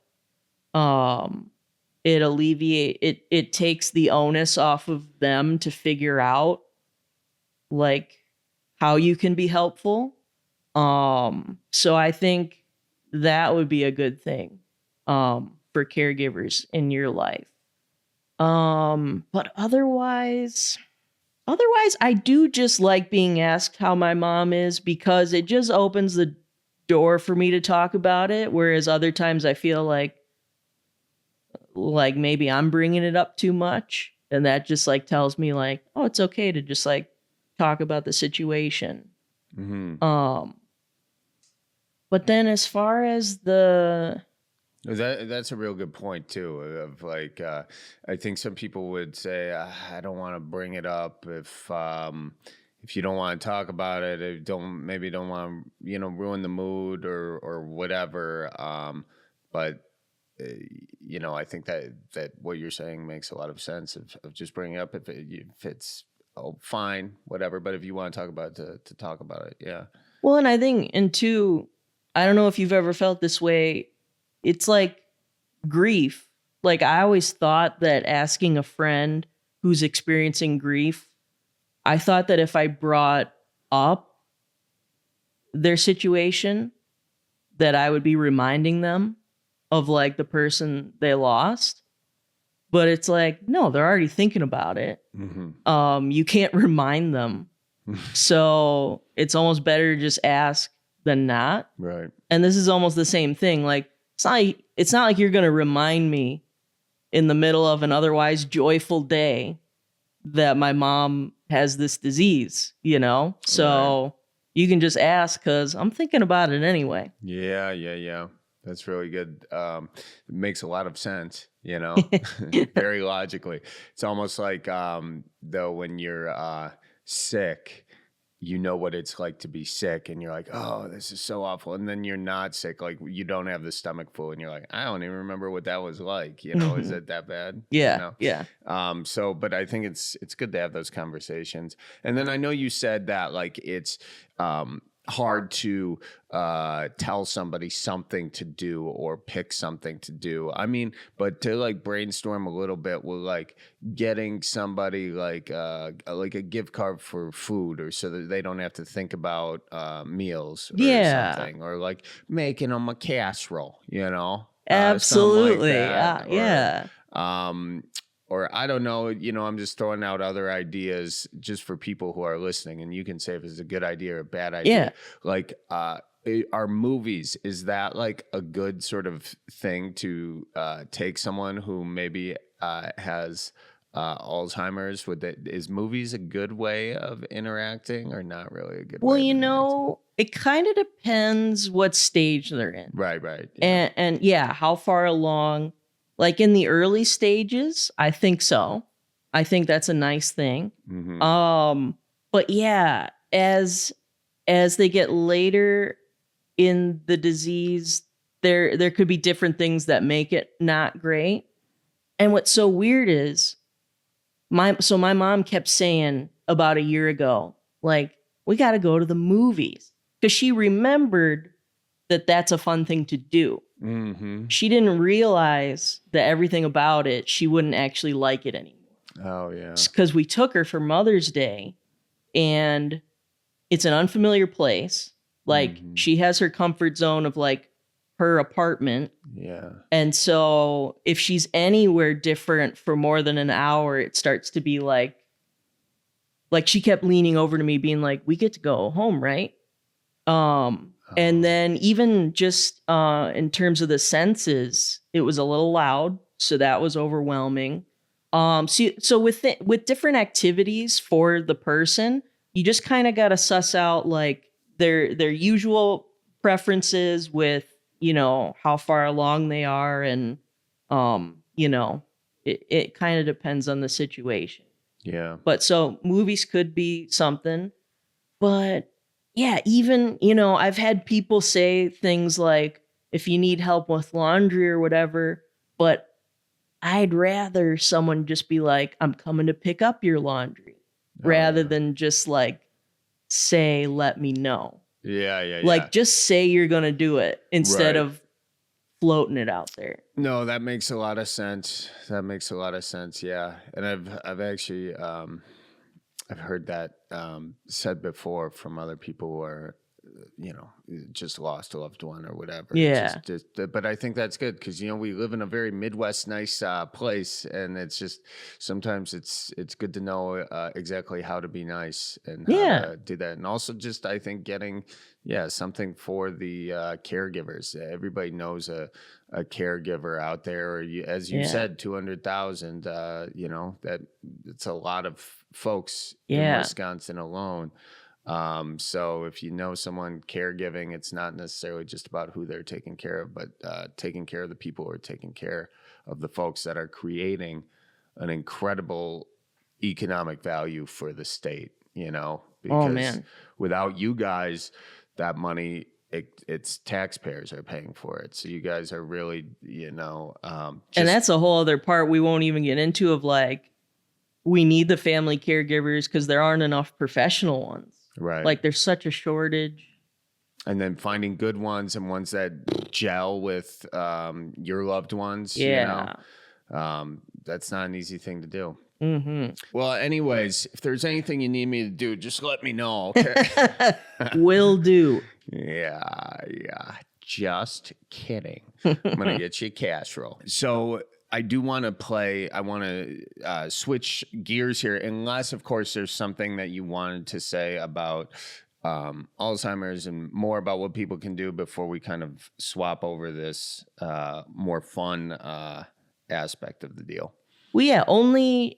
S2: It takes the onus off of them to figure out like how you can be helpful. So I think that would be a good thing for caregivers in your life. But otherwise I do just like being asked how my mom is, because it just opens the door for me to talk about it, whereas other times I feel like maybe I'm bringing it up too much, and that just like tells me like, oh, it's okay to just like talk about the situation.
S1: Mm-hmm.
S2: But then as far as
S1: that's a real good point too. Of like, I think some people would say, I don't want to bring it up if you don't want to talk about it, don't want to ruin the mood or whatever. But I think that what you're saying makes a lot of sense of just bringing up if it's fine, whatever. But if you want to talk about it, to talk about it, yeah.
S2: Well, and I think, and two, I don't know if you've ever felt this way. It's like grief. Like I always thought that asking a friend who's experiencing grief, I thought that if I brought up their situation, that I would be reminding them of like the person they lost. But it's like, no, they're already thinking about it.
S1: Mm-hmm.
S2: You can't remind them. So it's almost better to just ask than not.
S1: Right.
S2: And this is almost the same thing. Like it's not like you're going to remind me in the middle of an otherwise joyful day that my mom has this disease, So right. You can just ask because I'm thinking about it anyway.
S1: Yeah. That's really good. It makes a lot of sense, very logically. It's almost like, though, when you're sick, you know what it's like to be sick, and you're like, oh, this is so awful. And then you're not sick, like you don't have the stomach flu, and you're like, I don't even remember what that was like. Is it that bad?
S2: Yeah, yeah.
S1: But I think it's good to have those conversations. And then I know you said that like it's hard to tell somebody something to do or pick something to do. I mean, but to like brainstorm a little bit with like getting somebody like a gift card for food, or so that they don't have to think about meals or something, or like making them a casserole,
S2: Absolutely.
S1: something like that.
S2: Yeah.
S1: Or I don't know, I'm just throwing out other ideas just for people who are listening, and you can say if it's a good idea or a bad idea.
S2: Yeah.
S1: Like, are movies, is that like a good sort of thing to take someone who maybe has Alzheimer's? Is movies a good way of interacting, or not really a good way?
S2: Well, it kind of depends what stage they're in.
S1: Right. Yeah.
S2: And how far along. Like in the early stages, I think so. I think that's a nice thing.
S1: Mm-hmm.
S2: But yeah, as they get later in the disease, there could be different things that make it not great. And what's so weird is my mom kept saying about a year ago, like, we got to go to the movies, because she remembered that that's a fun thing to do.
S1: Mm-hmm.
S2: She didn't realize that everything about it, she wouldn't actually like it anymore.
S1: Oh, yeah.
S2: Because we took her for Mother's Day, and it's an unfamiliar place. Like, she has her comfort zone of like her apartment.
S1: Yeah.
S2: And so if she's anywhere different for more than an hour, it starts to be like she kept leaning over to me being like, we get to go home, right? And then even just in terms of the senses, it was a little loud. So that was overwhelming. So with different activities for the person, you just kind of got to suss out like their usual preferences with, how far along they are. And, it kind of depends on the situation.
S1: Yeah.
S2: But so movies could be something, but yeah, even, I've had people say things like, if you need help with laundry or whatever, but I'd rather someone just be like, I'm coming to pick up your laundry, rather than just like say, let me know.
S1: Yeah.
S2: Like, just say you're going to do it instead of floating it out there.
S1: No, that makes a lot of sense. Yeah. And I've actually, I've heard that said before from other people who are, just lost a loved one or whatever.
S2: Yeah.
S1: But I think that's good because, we live in a very Midwest nice place, and it's just sometimes it's good to know exactly how to be nice and how to do that. And also just, I think, getting, something for the caregivers. Everybody knows a caregiver out there, or as you said, 200,000, that it's a lot of folks in Wisconsin alone. So if you know someone caregiving, it's not necessarily just about who they're taking care of, but taking care of the people who are taking care of the folks that are creating an incredible economic value for the state, because without you guys, that money, it's taxpayers are paying for it. So you guys are really, and
S2: that's a whole other part we won't even get into of like, we need the family caregivers because there aren't enough professional ones.
S1: Right.
S2: Like, there's such a shortage.
S1: And then finding good ones and ones that gel with your loved ones.
S2: Yeah.
S1: That's not an easy thing to do.
S2: Mm-hmm.
S1: Well, anyways, if there's anything you need me to do, just let me know. Okay.
S2: Will do.
S1: Yeah. Just kidding. I'm going to get you a casserole. So I do want to switch gears here, unless, of course, there's something that you wanted to say about Alzheimer's and more about what people can do before we kind of swap over this more fun aspect of the deal.
S2: Well, yeah, only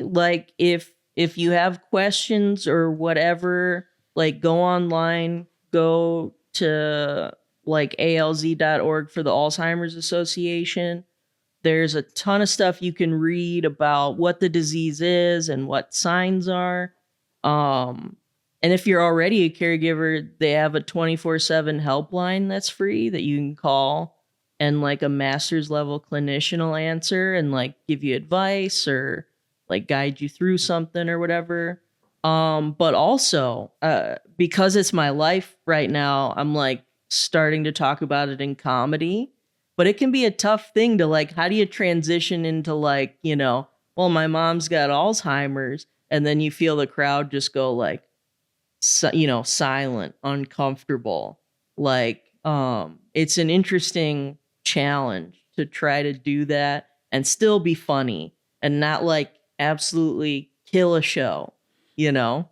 S2: like if you have questions or whatever, like go online, go to like alz.org for the Alzheimer's Association. There's a ton of stuff you can read about what the disease is and what signs are. And if you're already a caregiver, they have a 24/7 helpline that's free that you can call, and like a master's level clinician will answer and like give you advice or like guide you through something or whatever. But also, because it's my life right now, I'm like starting to talk about it in comedy. But it can be a tough thing to like, how do you transition into like, well, my mom's got Alzheimer's, and then you feel the crowd just go like, silent, uncomfortable. Like, it's an interesting challenge to try to do that and still be funny and not like absolutely kill a show, you know?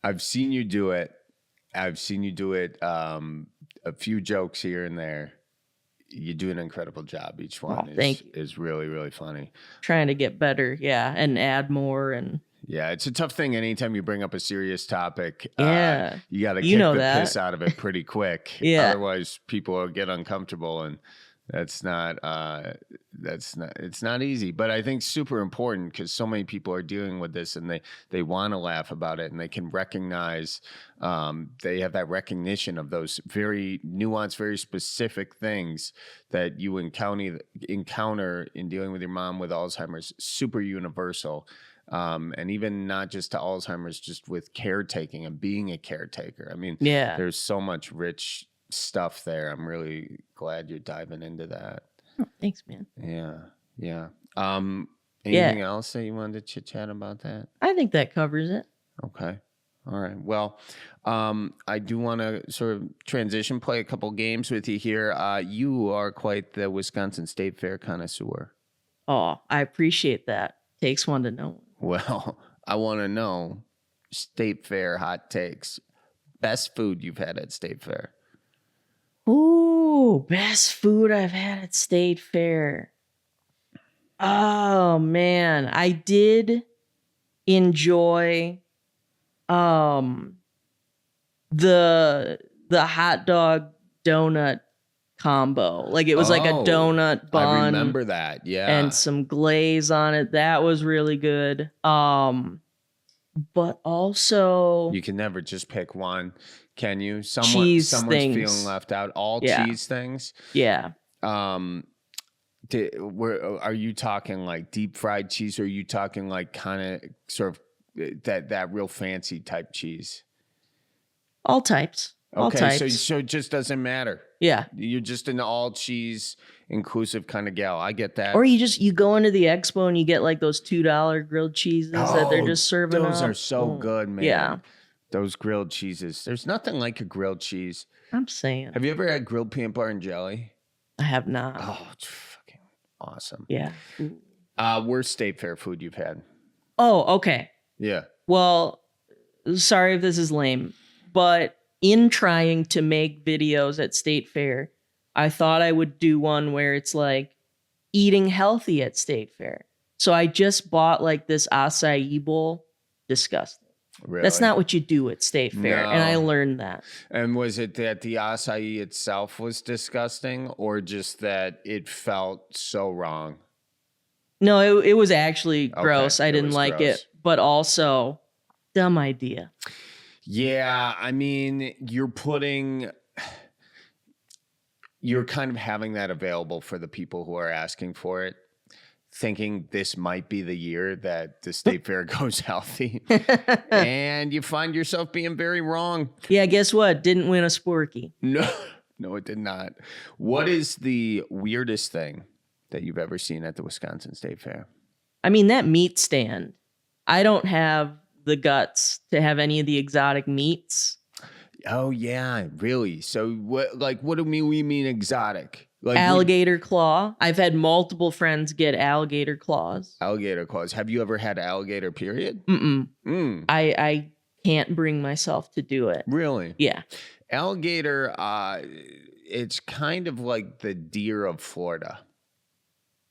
S1: I've seen you do it. A few jokes here and there. You do an incredible job. Each one is really, really funny.
S2: Trying to get better, yeah, and add more. And
S1: yeah, it's a tough thing. Anytime you bring up a serious topic,
S2: yeah,
S1: you got to kick the piss out of it pretty quick.
S2: Yeah,
S1: otherwise people will get uncomfortable, and it's not easy. But I think super important because so many people are dealing with this, and they want to laugh about it, and they can recognize. They have that recognition of those very nuanced, very specific things that you encounter in dealing with your mom with Alzheimer's. Super universal. And even not just to Alzheimer's, just with caretaking and being a caretaker. I mean, there's so much rich stuff there. I'm really glad you're diving into that.
S2: Oh, thanks, man.
S1: Yeah. Anything else that you wanted to chit chat about that?
S2: I think that covers it.
S1: Okay. All right. Well, I do want to sort of transition, play a couple games with you here. You are quite the Wisconsin State Fair connoisseur.
S2: Oh, I appreciate that. Takes one to know.
S1: Well, I want to know State Fair hot takes. Best food you've had at State Fair.
S2: Ooh, best food I've had at State Fair. Oh man, I did enjoy the hot dog donut combo. Like it was like a donut bun.
S1: I remember that. Yeah.
S2: And some glaze on it. That was really good. But also
S1: you can never just pick one, can you?
S2: Someone's
S1: feeling left out. All cheese things.
S2: Yeah.
S1: Are you talking like deep fried cheese, or are you talking like kind of sort of that real fancy type cheese?
S2: All types.
S1: Okay, so it just doesn't matter.
S2: Yeah.
S1: You're just an all cheese inclusive kind of gal. I get that.
S2: Or you go into the expo and you get like those $2 grilled cheeses that they're just serving
S1: those
S2: up.
S1: Are so good, man.
S2: Yeah.
S1: Those grilled cheeses. There's nothing like a grilled cheese.
S2: I'm saying.
S1: Have you ever had grilled peanut butter and jelly?
S2: I have not.
S1: Oh, it's fucking awesome.
S2: Yeah.
S1: Worst State Fair food you've had?
S2: Oh, okay.
S1: Yeah.
S2: Well, sorry if this is lame, but in trying to make videos at State Fair, I thought I would do one where it's like eating healthy at State Fair. So I just bought like this acai bowl. Disgusting.
S1: Really?
S2: That's not what you do at State Fair. No. And I learned that.
S1: And was it that the acai itself was disgusting, or just that it felt so wrong?
S2: No, it was actually gross. I didn't like it, but also dumb idea.
S1: Yeah, I mean, you're kind of having that available for the people who are asking for it, thinking this might be the year that the State Fair goes healthy. And you find yourself being very wrong.
S2: Yeah, guess what? Didn't win a Sporky.
S1: No, it did not. What is the weirdest thing that you've ever seen at the Wisconsin State Fair?
S2: I mean, that meat stand. I don't have the guts to have any of the exotic meats.
S1: Oh yeah, really? So what do we mean exotic? Like
S2: alligator claw. I've had multiple friends get alligator claws.
S1: Alligator claws. Have you ever had alligator period?
S2: Mm-mm. I can't bring myself to do it.
S1: Really?
S2: Yeah.
S1: Alligator, it's kind of like the deer of Florida.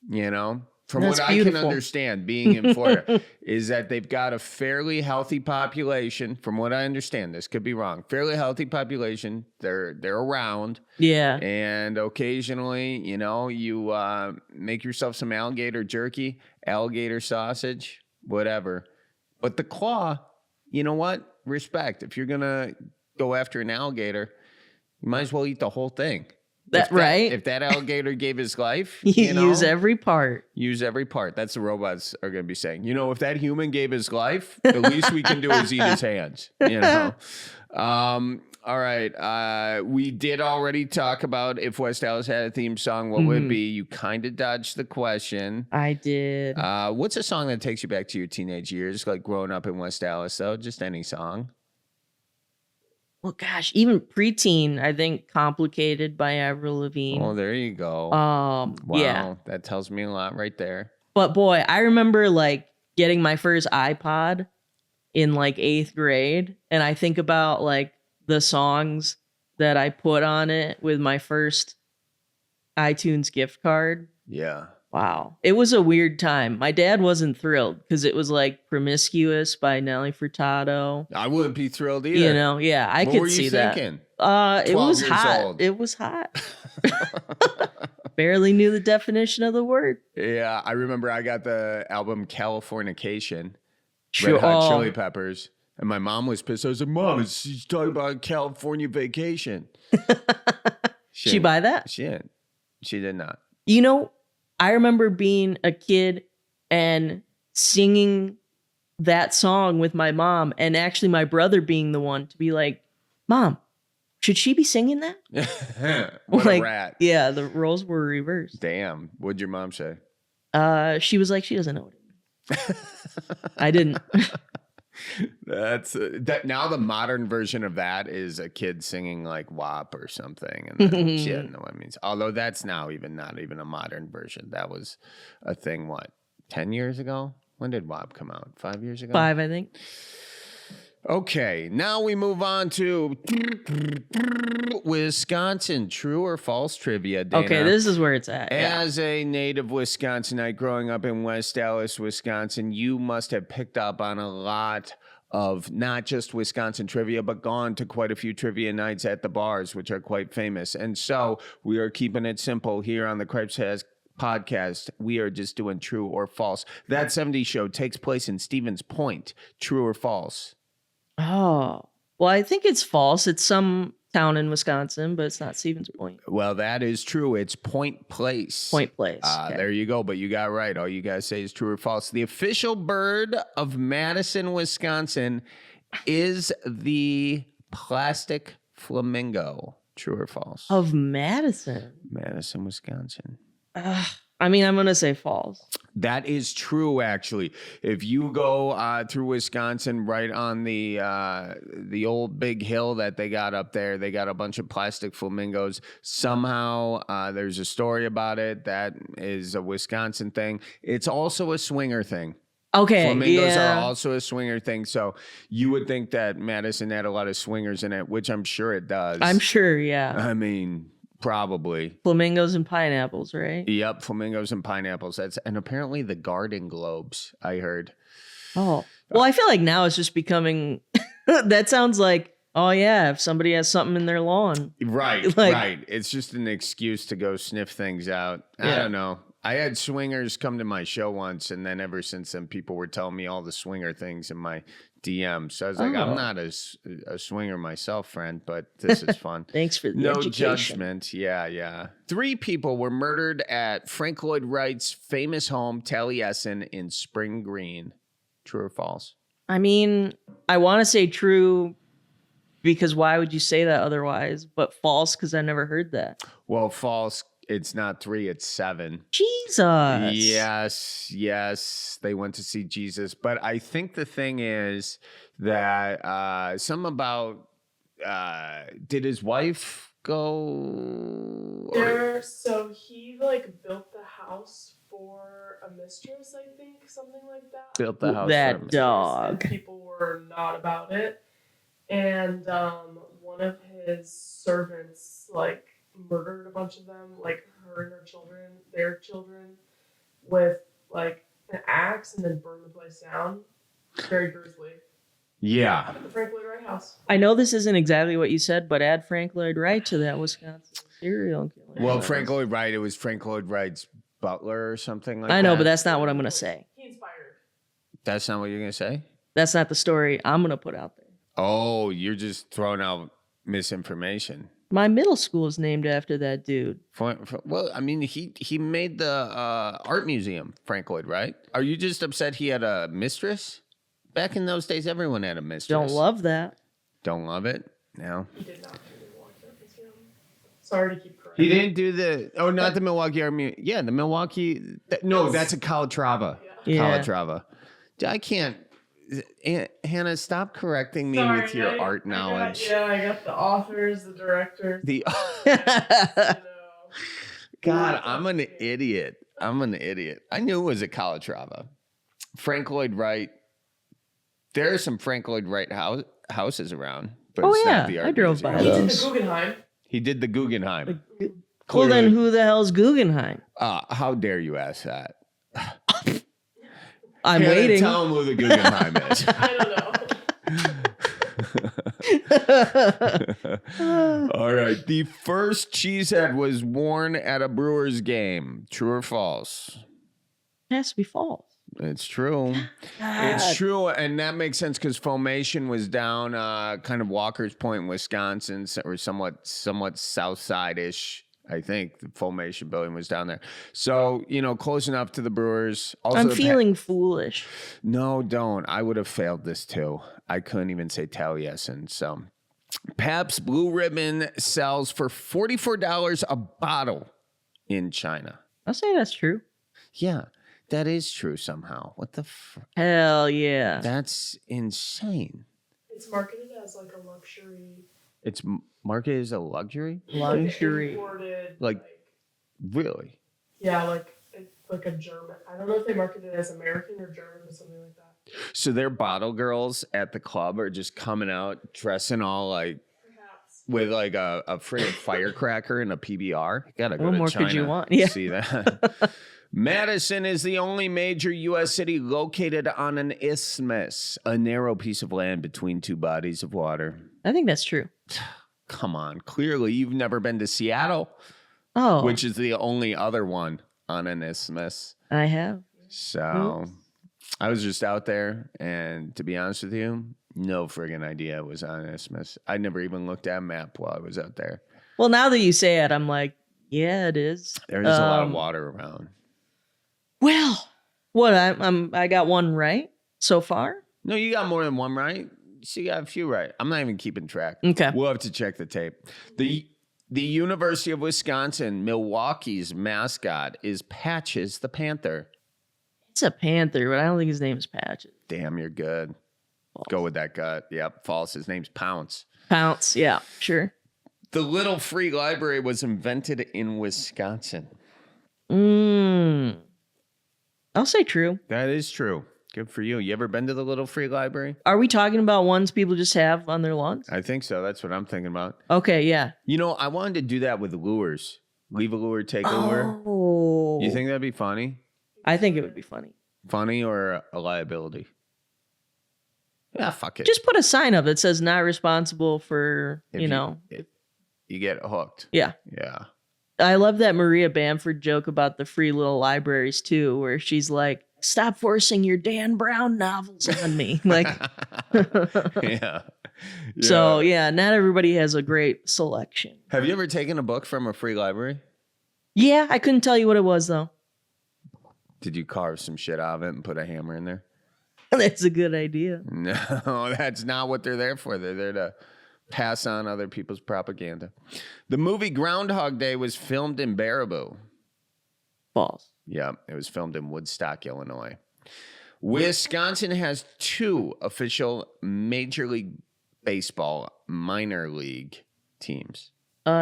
S1: You know? From
S2: That's
S1: what
S2: beautiful.
S1: I can understand, being in Florida, is that they've got a fairly healthy population. From what I understand, this could be wrong. Fairly healthy population. They're around.
S2: Yeah.
S1: And occasionally, you make yourself some alligator jerky, alligator sausage, whatever. But the claw, you know what? Respect. If you're gonna go after an alligator, you might as well eat the whole thing. If that alligator gave his life,
S2: Use every part.
S1: Use every part. That's the robots are going to be saying. If that human gave his life, the least we can do is eat his hands. All right. We did already talk about if West Allis had a theme song, what would it be? You kind of dodged the question.
S2: I did.
S1: What's a song that takes you back to your teenage years, like growing up in West Allis, though? Just any song.
S2: Well, gosh, even preteen, I think Complicated by Avril Lavigne.
S1: Oh, there you go.
S2: Wow, yeah.
S1: That tells me a lot right there.
S2: But boy, I remember like getting my first iPod in like 8th grade. And I think about like the songs that I put on it with my first iTunes gift card.
S1: Yeah.
S2: Wow. It was a weird time. My dad wasn't thrilled because it was like Promiscuous by Nelly Furtado.
S1: I wouldn't be thrilled either.
S2: Yeah, I could see that.
S1: Thinking?
S2: It was hot.
S1: Old.
S2: It was hot. Barely knew the definition of the word.
S1: Yeah, I remember I got the album Californication,
S2: Sure.
S1: Red Hot Chili Peppers, and my mom was pissed. I was like, Mom, she's talking about California Vacation.
S2: She buy that?
S1: She didn't. She did not.
S2: I remember being a kid and singing that song with my mom, and actually my brother being the one to be like, Mom, should she be singing that?
S1: What a rat.
S2: Yeah, the roles were reversed.
S1: Damn. What'd your mom say?
S2: She was like, she doesn't know what it means. I didn't.
S1: That's that. Now the modern version of that is a kid singing like WAP or something, and then she doesn't know what it means. Although that's now not even a modern version. That was a thing. What, 10 years ago? When did WAP come out? 5 years ago?
S2: 5, I think.
S1: Okay, now we move on to Wisconsin. True or false trivia, Dana?
S2: Okay, this is where it's at.
S1: As a native Wisconsinite growing up in West Allis, Wisconsin, you must have picked up on a lot of not just Wisconsin trivia, but gone to quite a few trivia nights at the bars, which are quite famous. And so we are keeping it simple here on the Cripescast podcast. We are just doing true or false. That 70s show takes place in Stevens Point. True or false?
S2: Oh, well, I think it's false. It's some town in Wisconsin, but it's not Stevens Point.
S1: Well, that is true. It's Point Place.
S2: Point Place. Okay.
S1: There you go. But you got it right. All you guys say is true or false. The official bird of Madison, Wisconsin is the plastic flamingo. True or false?
S2: Of Madison,
S1: Wisconsin.
S2: I'm going to say false.
S1: That is true, actually. If you go through Wisconsin, right on the old big hill that they got up there, they got a bunch of plastic flamingos. Somehow, there's a story about it that is a Wisconsin thing. It's also a swinger thing.
S2: Okay,
S1: Flamingos are also a swinger thing. So you would think that Madison had a lot of swingers in it, which I'm sure it does.
S2: I'm sure, yeah.
S1: I mean, probably.
S2: Flamingos and pineapples, right?
S1: Yep, flamingos and pineapples. And apparently the Garden Globes, I heard.
S2: Oh, well, I feel like now it's just becoming, that sounds like, oh yeah, if somebody has something in their lawn.
S1: Right, right. It's just an excuse to go sniff things out. I don't know. I had swingers come to my show once, and then ever since then, people were telling me all the swinger things in my DMs. So I was like, I'm not a swinger myself, friend, but this is fun.
S2: Thanks for the
S1: no
S2: education.
S1: Judgment. Yeah. 3 people were murdered at Frank Lloyd Wright's famous home, Taliesin, in Spring Green. True or false?
S2: I mean, I want to say true because why would you say that otherwise? But false because I never heard that.
S1: Well, false. It's not 3, it's 7.
S2: Jesus.
S1: Yes. They went to see Jesus. But I think the thing is that some about did his wife go?
S3: So he like built the house for a mistress, I think, something like that.
S1: Built the house.
S2: That
S1: for a mistress.
S2: dog.
S3: And people were not about it. And one of his servants like murdered a bunch of them, like her and her children, their children, with like an axe, and then burned the place down. Very grisly.
S1: Yeah.
S3: At the Frank Lloyd Wright house.
S2: I know this isn't exactly what you said, but add Frank Lloyd Wright to that Wisconsin serial killer.
S1: Well, Frank Lloyd Wright, it was Frank Lloyd Wright's butler or something like that.
S2: I know, but that's not what I'm going to say.
S3: He inspired.
S1: That's not what you're going to say?
S2: That's not the story I'm going to put out there.
S1: Oh, you're just throwing out misinformation.
S2: My middle school is named after that dude.
S1: Well, I mean, he made the art museum, Frank Lloyd Wright. Are you just upset he had a mistress? Back in those days, everyone had a mistress.
S2: Don't love that.
S1: Don't love it? No.
S3: He did not do the Milwaukee Art Museum. Sorry to keep correcting.
S1: He didn't do not the Milwaukee Art Museum. Yeah, the Milwaukee. No, that's a Calatrava.
S2: Yeah.
S1: Calatrava. I can't. Hannah, stop correcting me with your art knowledge.
S3: I got the authors, the directors.
S1: God, I'm an idiot. I knew it was a Calatrava. Frank Lloyd Wright. There are some Frank Lloyd Wright houses around. But it's not the art
S2: I drove
S1: museum.
S2: by
S3: He did
S2: those.
S3: the Guggenheim.
S1: He did the Guggenheim.
S2: Well, then who the hell's Guggenheim?
S1: How dare you ask that?
S2: I'm
S1: Hannah,
S2: waiting.
S1: Tell him who the Guggenheim is.
S3: I don't know.
S1: All right. The first cheesehead was worn at a Brewers game. True or false?
S2: It has to be false.
S1: It's true. It's true. And that makes sense because Formation was down kind of Walker's Point, Wisconsin, or somewhat south side-ish. I think the Formation building was down there. So, close enough to the Brewers. Also,
S2: I'm feeling foolish.
S1: No, don't. I would have failed this too. I couldn't even say Taliesin. So, Pabst Blue Ribbon sells for $44 a bottle in China.
S2: I'll say that's true.
S1: Yeah, that is true somehow. What the
S2: Hell yeah.
S1: That's insane.
S3: It's marketed as like a luxury.
S1: It's marketed as a luxury?
S2: Luxury.
S3: Imported,
S1: Really?
S3: Yeah, like a German. I don't know if they market it as American or German or something like that.
S1: So their bottle girls at the club are just coming out dressing all
S3: Perhaps.
S1: with like a friggin' firecracker and a PBR. Gotta go
S2: What
S1: to
S2: more
S1: China
S2: could you want?
S1: to
S2: Yeah.
S1: see that. Madison is the only major U.S. city located on an isthmus, a narrow piece of land between two bodies of water.
S2: I think that's true.
S1: Come on. Clearly, you've never been to Seattle,
S2: Oh,
S1: which is the only other one on an isthmus.
S2: I have.
S1: So I was just out there, and to be honest with you, no friggin' idea it was on an isthmus. I never even looked at a map while I was out there.
S2: Well, now that you say it, I'm like, yeah, it is.
S1: There's a lot of water around.
S2: Well, what? I got one right so far.
S1: No, you got more than one right. So you got a few right. I'm not even keeping track.
S2: Okay.
S1: We'll have to check the tape. The University of Wisconsin, Milwaukee's mascot is Patches the Panther.
S2: It's a panther, but I don't think his name is Patches.
S1: Damn, you're good.
S2: False.
S1: Go with that gut. Yep, false. His name's Pounce.
S2: Pounce. Yeah, sure.
S1: The Little Free Library was invented in Wisconsin.
S2: I'll say true.
S1: That is true. Good for you. You ever been to the Little Free Library?
S2: Are we talking about ones people just have on their lawns?
S1: I think so. That's what I'm thinking about.
S2: Okay, yeah.
S1: I wanted to do that with lures. Leave a lure, take a lure.
S2: Oh.
S1: You think that'd be funny?
S2: I think it would be funny.
S1: Funny or a liability? Yeah, fuck it.
S2: Just put a sign up that says not responsible for,
S1: If you get hooked.
S2: Yeah.
S1: Yeah.
S2: I love that Maria Bamford joke about the free little libraries too, where she's like, stop forcing your Dan Brown novels on me. Like,
S1: Yeah.
S2: So yeah, not everybody has a great selection.
S1: Have you ever taken a book from a free library?
S2: Yeah, I couldn't tell you what it was though.
S1: Did you carve some shit out of it and put a hammer in there?
S2: That's a good idea.
S1: No, that's not what they're there for. They're there to pass on other people's propaganda. The movie Groundhog Day was filmed in Baraboo.
S2: False.
S1: Yeah, it was filmed in Woodstock, Illinois. Wisconsin has 2 official Major League Baseball minor league teams.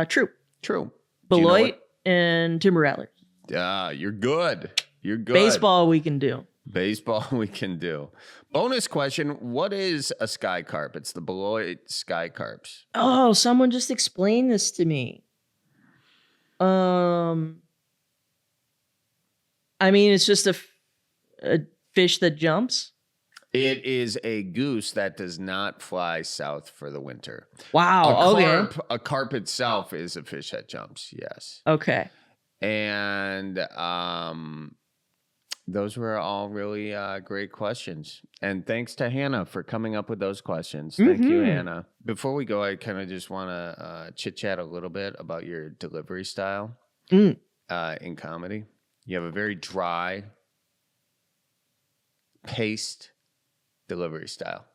S2: True.
S1: True.
S2: Beloit and Timber Rattlers.
S1: You're good. You're good.
S2: Baseball we can do.
S1: Baseball we can do. Bonus question. What is a sky carp? It's the Beloit sky carps.
S2: Oh, someone just explained this to me. I mean, it's just a fish that jumps.
S1: It is a goose that does not fly south for the winter.
S2: Wow.
S1: A carp itself is a fish that jumps. Yes.
S2: Okay.
S1: And Those were all really great questions. And thanks to Hannah for coming up with those questions. Thank you, Hannah. Before we go, I kind of just want to chit-chat a little bit about your delivery style in comedy. You have a very dry, paced delivery style.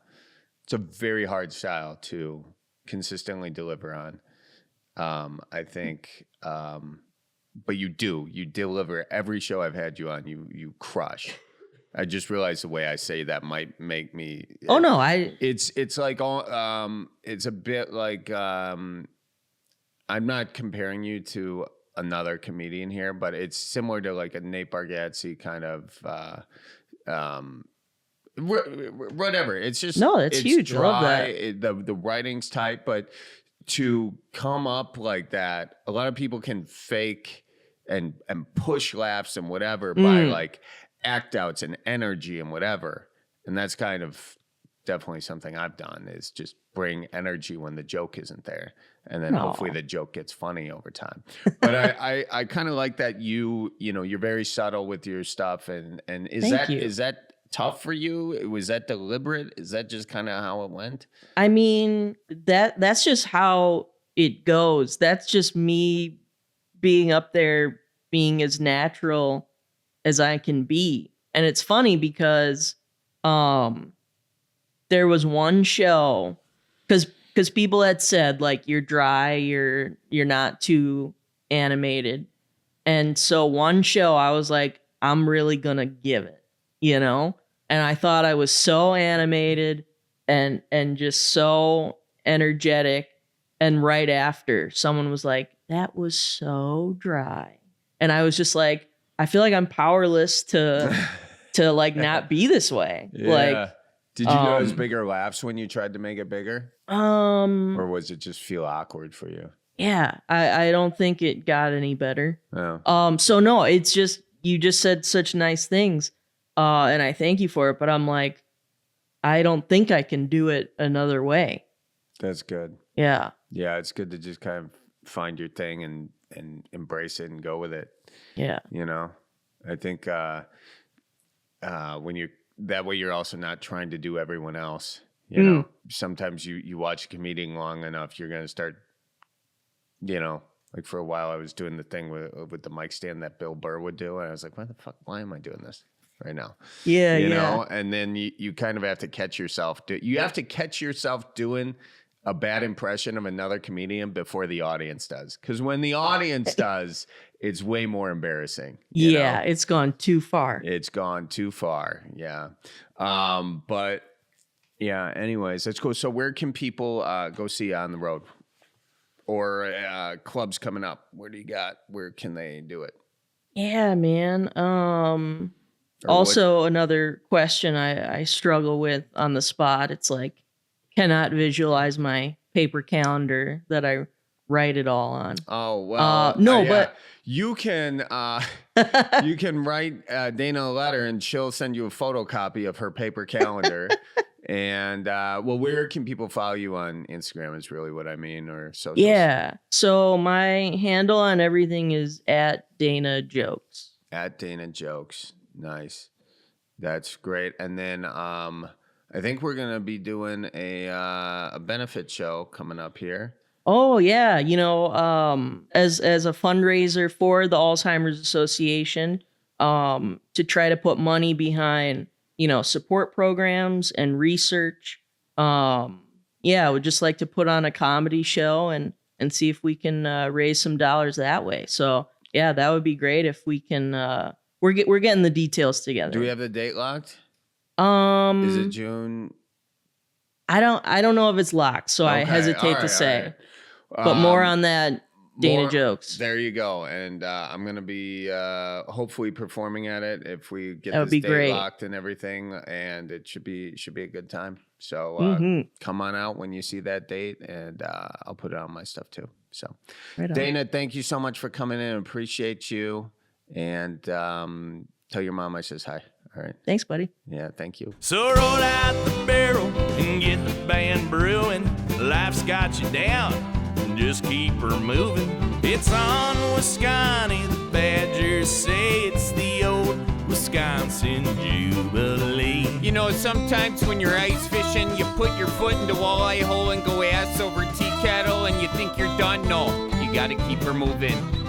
S1: It's a very hard style to consistently deliver on. I think... but you deliver every show I've had you on. You crush. I just realized the way I say that might make me.
S2: Oh no,
S1: It's like it's a bit like I'm not comparing you to another comedian here, but it's similar to like a Nate Bargatze kind of whatever. It's just
S2: it's huge.
S1: Dry.
S2: Love that.
S1: The writing's tight, but to come up like that, a lot of people can fake and push laughs and whatever by like act outs and energy and whatever. And that's kind of definitely something I've done, is just bring energy when the joke isn't there. And then hopefully the joke gets funny over time. But I kind of like that you're very subtle with your stuff. And is that tough for you? Was that deliberate? Is that just kind of how it went?
S2: I mean, that's just how it goes. That's just me being up there, being as natural as I can be. And it's funny because there was one show, because people had said like, you're dry, you're not too animated. And so one show I was like, I'm really gonna give it, and I thought I was so animated and just so energetic. And right after, someone was like, that was so dry. And I was just like, I feel like I'm powerless to like not be this way.
S1: Yeah.
S2: Like,
S1: did you notice bigger laughs when you tried to make it bigger? Or was it just feel awkward for you?
S2: Yeah, I don't think it got any better.
S1: Oh.
S2: So no, it's just, you just said such nice things. And I thank you for it, but I'm like, I don't think I can do it another way.
S1: That's good.
S2: Yeah.
S1: Yeah, it's good to just kind of find your thing and embrace it and go with it.
S2: Yeah.
S1: I think when you're that way, you're also not trying to do everyone else. Sometimes you watch a comedian long enough, you're going to start, like for a while I was doing the thing with the mic stand that Bill Burr would do. And I was like, why am I doing this right now?
S2: Yeah.
S1: You know, and then you kind of have to catch yourself. You have to catch yourself doing a bad impression of another comedian before the audience does. Because when the audience does, it's way more embarrassing.
S2: Yeah, it's gone too far.
S1: It's gone too far. Yeah. But yeah, anyways, that's cool. So where can people go see you on the road? Or clubs coming up? Where do you got? Where can they do it?
S2: Yeah, man. Also, another question I struggle with on the spot. It's like, cannot visualize my paper calendar that I write it all on.
S1: Oh, well.
S2: But
S1: you can write Dana a letter and she'll send you a photocopy of her paper calendar. And where can people follow you on Instagram is really what I mean, or socials? Yeah.
S2: So my handle on everything is @DanaJokes.
S1: @DanaJokes. Nice. That's great. And then I think we're going to be doing a benefit show coming up here.
S2: Oh, yeah. As a fundraiser for the Alzheimer's Association, to try to put money behind, support programs and research. I would just like to put on a comedy show and see if we can raise some dollars that way. So, yeah, that would be great if we can. We're getting the details together.
S1: Do we have the date locked? Is it June?
S2: I don't know if it's locked, so I hesitate to say.
S1: Right.
S2: But more on that, Dana Jokes.
S1: There you go. And I'm going to be hopefully performing at it if we get
S2: that would
S1: this
S2: be
S1: date
S2: great.
S1: locked and everything. And it should be a good time. So come on out when you see that date, and I'll put it on my stuff too. So
S2: right
S1: Dana, thank you so much for coming in. Appreciate you. And tell your mom I says hi. All right.
S2: Thanks, buddy.
S1: Yeah, thank you.
S4: So roll out the barrel and get the band brewing. Life's got you down, just keep her moving. It's on Wisconsin, the Badgers say it's the old Wisconsin
S1: know, sometimes when you're ice fishing, you put your foot in the walleye hole and go ass over tea kettle and you think you're done. No, you gotta keep her moving.